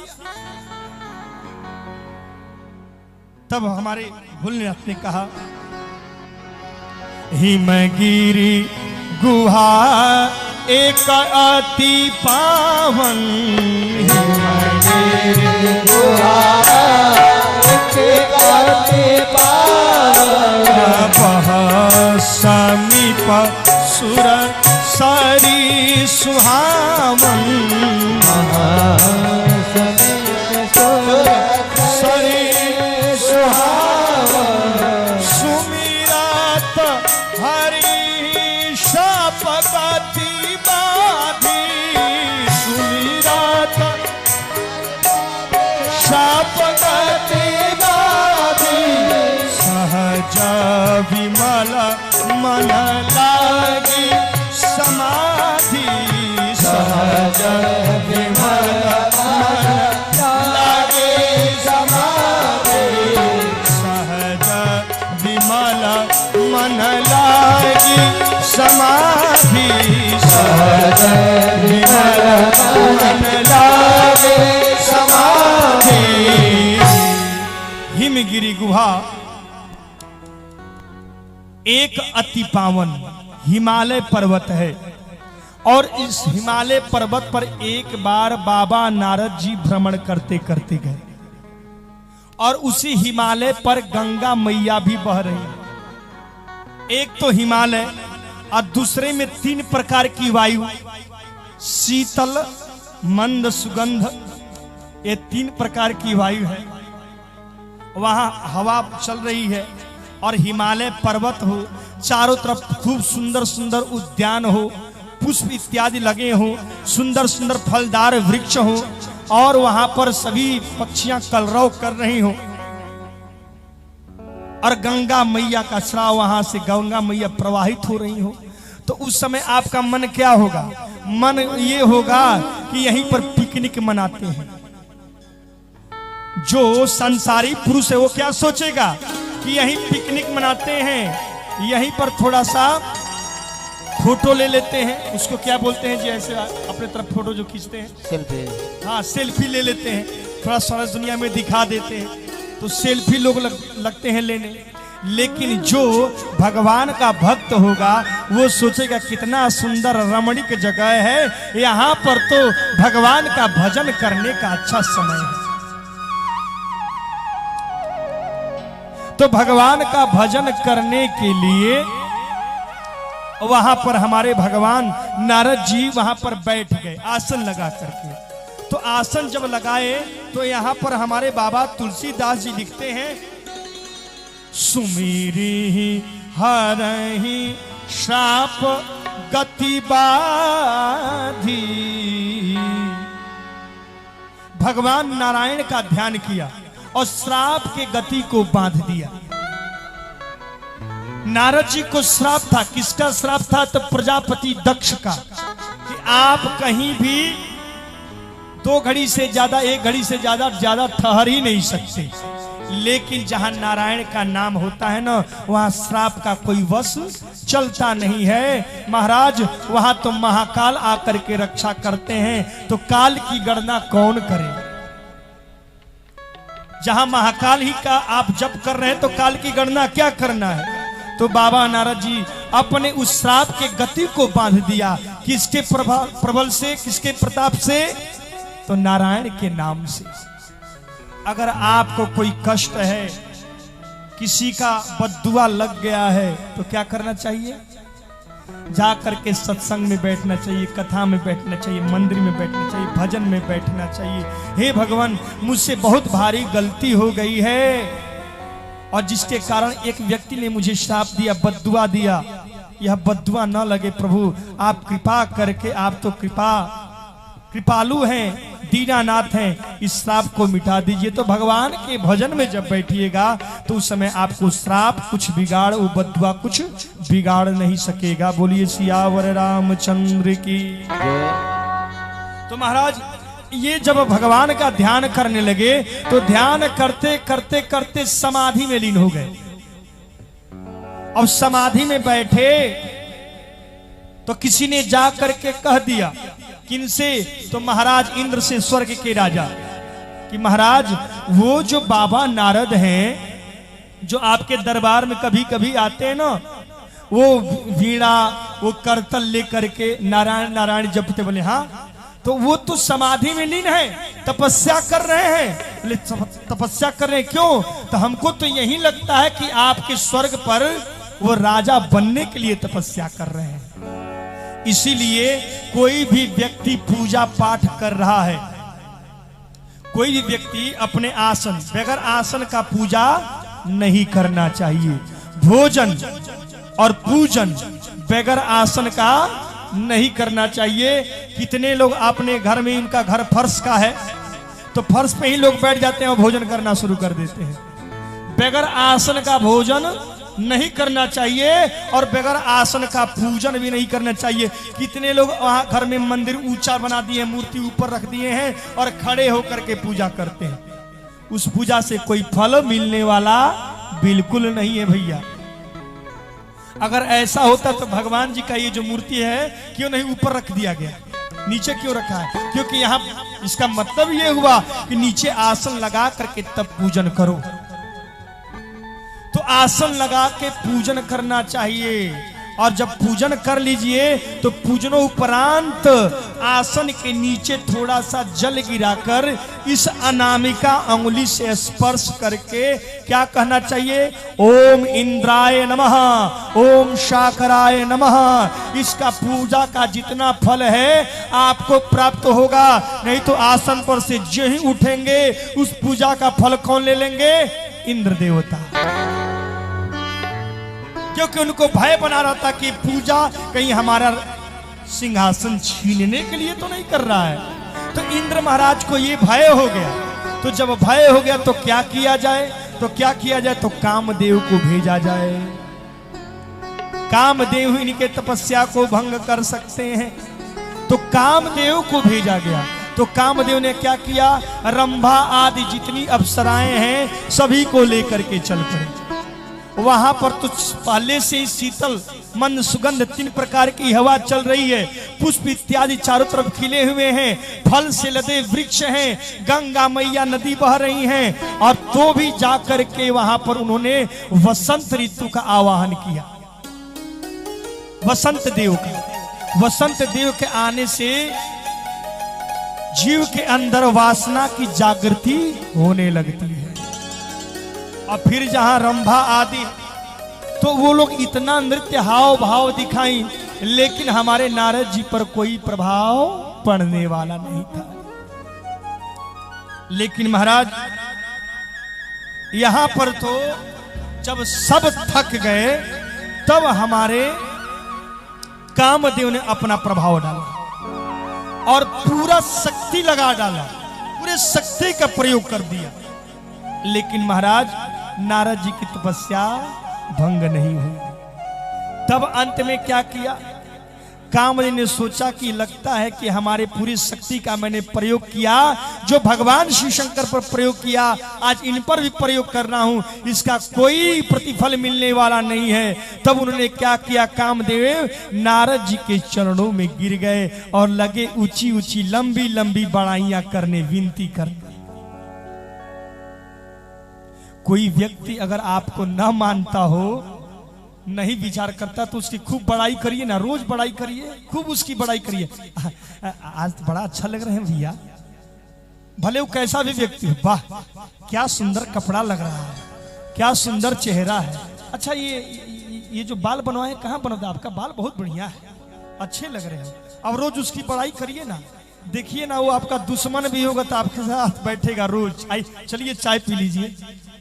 तब हमारे भोलेनाथ ने कहा, हिमगिरी गुहा एक अति पावन, हिमगिरी गुहा एक अति पावन, बह समीप सुर सरी सुहावन, सुमिरत हरि शपगति बाधी, सुमिरत शपगति बाधी, सहज विमल मन लागी समाधि, सहज विमल मन लागी समाधि, सहज विमल मन लागे समाधि। हिमगिरी गुहा एक अति पावन हिमालय पर्वत है और इस हिमालय पर्वत पर एक बार बाबा नारद जी भ्रमण करते करते गए और उसी हिमालय पर गंगा मैया भी बह रही है। एक तो हिमालय और दूसरे में 3 प्रकार की वायु, शीतल मंद सुगंध, ये 3 प्रकार की वायु है। वहां हवा चल रही है और हिमालय पर्वत हो, चारों तरफ खूब सुंदर सुंदर उद्यान हो, पुष्प इत्यादि लगे हो, सुंदर सुंदर फलदार वृक्ष हो और वहां पर सभी पक्षियां कलरव कर रही हो और गंगा मैया का श्राव वहां से गंगा मैया प्रवाहित हो रही हो, तो उस समय आपका मन क्या होगा? मन ये होगा कि यहीं पर पिकनिक मनाते हैं। जो संसारी पुरुष है वो क्या सोचेगा कि यहीं पिकनिक मनाते हैं, यहीं पर थोड़ा सा फोटो ले लेते हैं। उसको क्या बोलते हैं जी, ऐसे अपने तरफ फोटो जो खींचते हैं, सेल्फी। हाँ सेल्फी ले लेते हैं, थोड़ा सारा दुनिया में दिखा देते हैं, तो सेल्फी लोग लगते हैं लेने। लेकिन जो भगवान का भक्त होगा वो सोचेगा कितना सुंदर रमणीक जगह है, यहाँ पर तो भगवान का भजन करने का अच्छा समय है। तो भगवान का भजन करने के लिए वहां पर हमारे भगवान नारद जी वहां पर बैठ गए आसन लगा करके। तो आसन जब लगाए तो यहां पर हमारे बाबा तुलसीदास जी लिखते हैं, सुमीरी हरहि श्राप गति बाधी। भगवान नारायण का ध्यान किया और श्राप के गति को बांध दिया। नारद जी को श्राप था, किसका श्राप था? तो प्रजापति दक्ष का, कि आप कहीं भी 2 घड़ी से ज्यादा, 1 घड़ी से ज्यादा ठहर ही नहीं सकते। लेकिन जहां नारायण का नाम होता है ना, वहां श्राप का कोई वश चलता नहीं है। महाराज वहां तो महाकाल आकर के रक्षा करते हैं, तो काल की गणना कौन करे? जहां महाकाल ही का आप जप कर रहे हैं तो काल की गणना क्या करना है? तो बाबा नारद जी अपने उस श्राप के गति को बांध दिया। किसके प्रबल से, किसके प्रताप से? तो नारायण के नाम से। अगर आपको कोई कष्ट है, किसी का बद्दुआ लग गया है, तो क्या करना चाहिए? जा करके सत्संग में बैठना चाहिए, कथा में बैठना चाहिए, मंदिर में बैठना चाहिए, भजन में बैठना चाहिए। हे भगवान, मुझसे बहुत भारी गलती हो गई है और जिसके कारण एक व्यक्ति ने मुझे श्राप दिया, बद्दुआ दिया, यह बद्दुआ न लगे प्रभु, आप कृपा करके, आप तो कृपालु हैं, दीनानाथ हैं, इस श्राप को मिटा दीजिए। तो भगवान के भजन में जब बैठिएगा तो उस समय आपको श्राप कुछ बिगाड़, वो बद्दुआ कुछ बिगाड़ नहीं सकेगा। बोलिए सियावर रामचंद्र की। तो महाराज ये जब भगवान का ध्यान करने लगे तो ध्यान करते करते करते समाधि में लीन हो गए। अब समाधि में बैठे तो किसी ने जा करके कह दिया, किनसे? तो महाराज इंद्र से, स्वर्ग के राजा, कि महाराज वो जो बाबा नारद हैं जो आपके दरबार में कभी कभी आते हैं ना, वो वीणा, वो करतल लेकर के नारायण नारायण जपते। बोले हाँ, तो वो तो समाधि में लीन है, तपस्या कर रहे हैं। बोले तपस्या कर रहे हैं, क्यों? तो हमको तो यही लगता है कि आपके स्वर्ग पर वो राजा बनने के लिए तपस्या कर रहे हैं। इसीलिए कोई भी व्यक्ति पूजा पाठ कर रहा है, कोई भी व्यक्ति अपने आसन, बगैर आसन का पूजा नहीं करना चाहिए। भोजन और पूजन बगैर आसन का नहीं करना चाहिए। कितने लोग अपने घर में, उनका घर फर्श का है तो फर्श पे ही लोग बैठ जाते हैं और भोजन करना शुरू कर देते हैं। बगैर आसन का भोजन नहीं करना चाहिए और बगैर आसन का पूजन भी नहीं करना चाहिए। कितने लोग वहां घर में मंदिर ऊंचा बना दिए, मूर्ति ऊपर रख दिए हैं और खड़े होकर के पूजा करते हैं। उस पूजा से कोई फल मिलने वाला बिल्कुल नहीं है भैया। अगर ऐसा होता तो भगवान जी का ये जो मूर्ति है क्यों नहीं ऊपर रख दिया गया, नीचे क्यों रखा है? क्योंकि यहाँ इसका मतलब ये हुआ कि नीचे आसन लगा करके तब पूजन करो। तो आसन लगा के पूजन करना चाहिए। और जब पूजन कर लीजिए तो पूजनों उपरांत आसन के नीचे थोड़ा सा जल गिराकर इस अनामिका अंगुली से स्पर्श करके क्या कहना चाहिए? ओम इंद्राय नमः, ओम शाकराय नमः। इसका पूजा का जितना फल है आपको प्राप्त होगा। नहीं तो आसन पर से जो ही उठेंगे उस पूजा का फल कौन ले लेंगे? इंद्र देवता। क्योंकि उनको भय बना रहा था कि पूजा कहीं हमारा सिंहासन छीनने के लिए तो नहीं कर रहा है। तो इंद्र महाराज को ये भय हो गया। तो जब भय हो गया तो क्या किया जाए? तो क्या किया जाए, तो कामदेव को भेजा जाए। कामदेव इनके तपस्या को भंग कर सकते हैं, तो कामदेव को भेजा गया। तो कामदेव ने क्या किया, रंभा आदि जितनी अप्सराएं हैं सभी को लेकर के चल पड़े। वहां पर तो पहले से ही शीतल मंद सुगंध 3 प्रकार की हवा चल रही है, पुष्प इत्यादि चारों तरफ खिले हुए हैं, फल से लदे वृक्ष हैं, गंगा मैया नदी बह रही हैं, और तो भी जाकर के वहां पर उन्होंने वसंत ऋतु का आवाहन किया। वसंत देव का, वसंत देव के आने से जीव के अंदर वासना की जागृति होने लगती है। और फिर जहां रंभा आदि, तो वो लोग इतना नृत्य हाव भाव दिखाई, लेकिन हमारे नारद जी पर कोई प्रभाव पड़ने वाला नहीं था। लेकिन महाराज यहां पर तो जब सब थक गए, तब हमारे कामदेव ने अपना प्रभाव डाला और पूरा शक्ति लगा डाला, पूरे शक्ति का प्रयोग कर दिया। लेकिन महाराज नारद जी की तपस्या भंग नहीं हुई। तब अंत में क्या किया, कामदेव ने सोचा कि लगता है कि हमारे पूरी शक्ति का मैंने प्रयोग किया, जो भगवान शिव शंकर पर प्रयोग किया आज इन पर भी प्रयोग कर रहा हूं, इसका कोई प्रतिफल मिलने वाला नहीं है। तब उन्होंने क्या किया, कामदेव नारद जी के चरणों में गिर गए और लगे ऊंची ऊंची लंबी लंबी बड़ाइयां करने, विनती करने। कोई व्यक्ति अगर आपको न मानता हो, नहीं विचार करता, तो उसकी खूब बड़ाई करिए ना, रोज बड़ाई करिए, खूब उसकी बड़ाई करिए। आज तो बड़ा अच्छा लग रहे हैं भैया, भले वो कैसा भी व्यक्ति हो, वाह क्या सुंदर कपड़ा लग रहा है, क्या सुंदर चेहरा है। अच्छा ये जो बाल बनवाए कहाँ बनवाया, आपका बाल बहुत बढ़िया है, अच्छे लग रहे हैं। अब रोज उसकी बड़ाई करिए ना, देखिए ना वो आपका दुश्मन भी होगा तो आपके साथ बैठेगा रोज। आइए चलिए चाय पी लीजिए,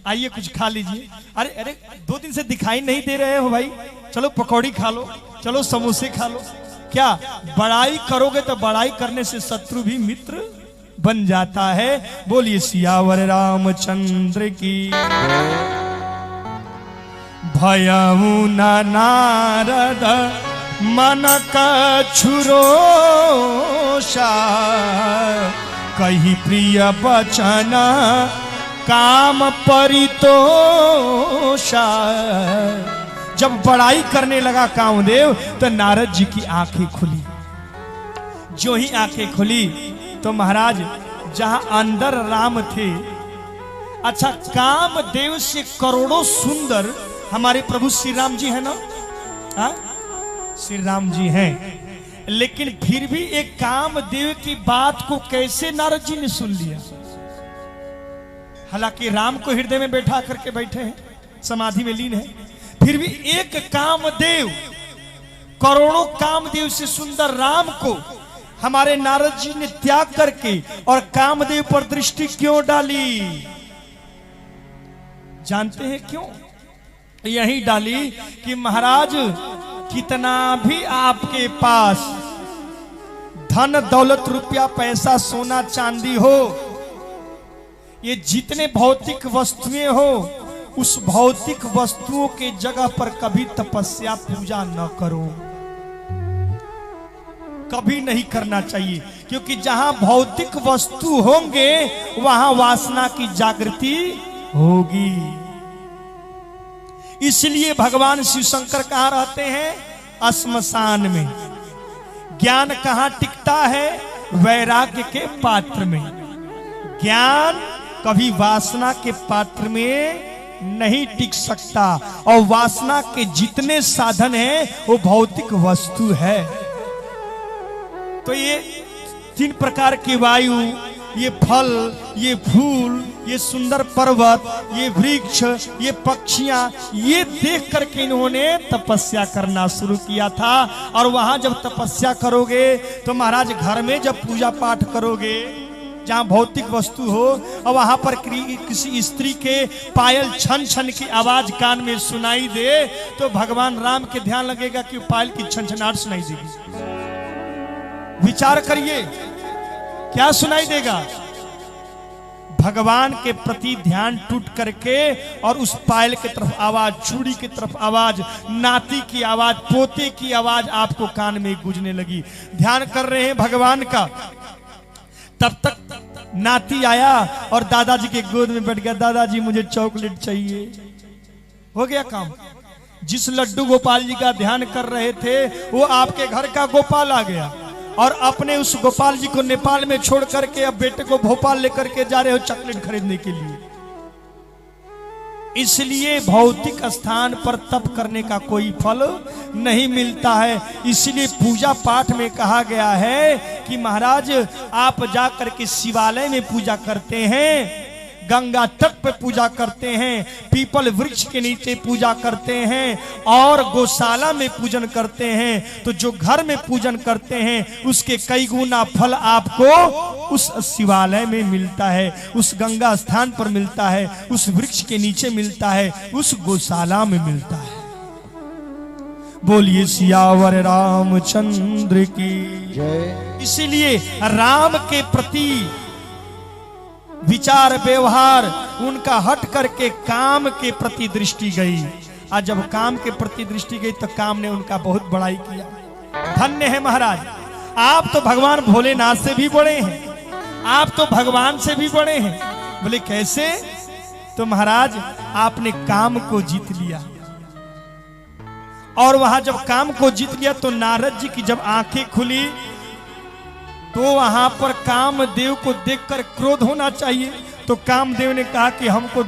आइए कुछ खा लीजिए। अरे अरे 2 दिन से दिखाई नहीं दे रहे हो भाई, चलो पकौड़ी खा लो, चलो समोसे खा लो। क्या बड़ाई करोगे तो बड़ाई करने से शत्रु भी मित्र बन जाता है। बोलिए सियावर रामचंद्र की। भयऊ न नारद मन कछुरोषा, कही प्रिय बचन काम परितोषा। जब बड़ाई करने लगा कामदेव तो नारद जी की आंखें खुली। जो ही आंखें खुली तो महाराज जहां अंदर राम थे, अच्छा कामदेव से करोड़ों सुंदर हमारे प्रभु श्री राम जी है ना, श्री राम जी हैं, लेकिन फिर भी एक कामदेव की बात को कैसे नारद जी ने सुन लिया। हालांकि राम को हृदय में बैठा करके बैठे हैं, समाधि में लीन है, फिर भी एक कामदेव, करोड़ों कामदेव से सुंदर राम को हमारे नारद जी ने त्याग करके और कामदेव पर दृष्टि क्यों डाली? जानते हैं क्यों? यही डाली कि महाराज कितना भी आपके पास धन दौलत रुपया पैसा सोना चांदी हो, ये जितने भौतिक वस्तुएं हो, उस भौतिक वस्तुओं के जगह पर कभी तपस्या पूजा न करो, कभी नहीं करना चाहिए। क्योंकि जहां भौतिक वस्तु होंगे वहां वासना की जागृति होगी। इसलिए भगवान शिव शंकर कहां रहते हैं? श्मशान में। ज्ञान कहां टिकता है? वैराग्य के पात्र में। ज्ञान कभी वासना के पात्र में नहीं टिक सकता, और वासना के जितने साधन हैं वो भौतिक वस्तु है। तो ये 3 प्रकार की वायु, ये फल, ये फूल, ये सुंदर पर्वत, ये वृक्ष, ये पक्षियां, ये देख करके इन्होंने तपस्या करना शुरू किया था। और वहां जब तपस्या करोगे तो महाराज घर में जब पूजा पाठ करोगे, जहां भौतिक वस्तु हो, और वहां पर किसी स्त्री के पायल छन छन की आवाज कान में सुनाई दे, तो भगवान राम के ध्यान लगेगा कि पायल की छनछनाहट सुनाई देगी। विचार करिए क्या सुनाई देगा? भगवान के प्रति ध्यान टूट करके और उस पायल की तरफ आवाज, चूड़ी की तरफ आवाज, नाती की आवाज, पोते की आवाज आपको कान में गूंजने लगी। ध्यान कर रहे हैं भगवान का, तब तक नाती आया और दादाजी के गोद में बैठ गया। दादाजी मुझे चॉकलेट चाहिए। हो गया काम। जिस लड्डू गोपाल जी का ध्यान कर रहे थे वो आपके घर का गोपाल आ गया और अपने उस गोपाल जी को नेपाल में छोड़ करके अब बेटे को भोपाल लेकर के जा रहे हो चॉकलेट खरीदने के लिए। इसलिए भौतिक स्थान पर तप करने का कोई फल नहीं मिलता है। इसलिए पूजा पाठ में कहा गया है कि महाराज आप जा करके शिवालय में पूजा करते हैं, गंगा तट पे पूजा करते हैं, पीपल वृक्ष के नीचे पूजा करते हैं और गौशाला में पूजन करते हैं, तो जो घर में पूजन करते हैं उसके कई गुना फल आपको उस शिवालय में मिलता है, उस गंगा स्थान पर मिलता है, उस वृक्ष के नीचे मिलता है, उस गौशाला में मिलता है। बोलिए सियावर रामचंद्र की जय। इसीलिए राम के प्रति विचार व्यवहार उनका हट करके काम के प्रति दृष्टि गई। आज जब काम के प्रति दृष्टि गई तो काम ने उनका बहुत बड़ाई किया। धन्य है महाराज, आप तो भगवान भोलेनाथ से भी बड़े हैं, आप तो भगवान से भी बड़े हैं। बोले कैसे? तो महाराज आपने काम को जीत लिया और वहां जब काम को जीत लिया तो नारद जी की जब आंखें खुली तो वहां पर कामदेव को देखकर क्रोध होना चाहिए। तो कामदेव ने कहा कि हमको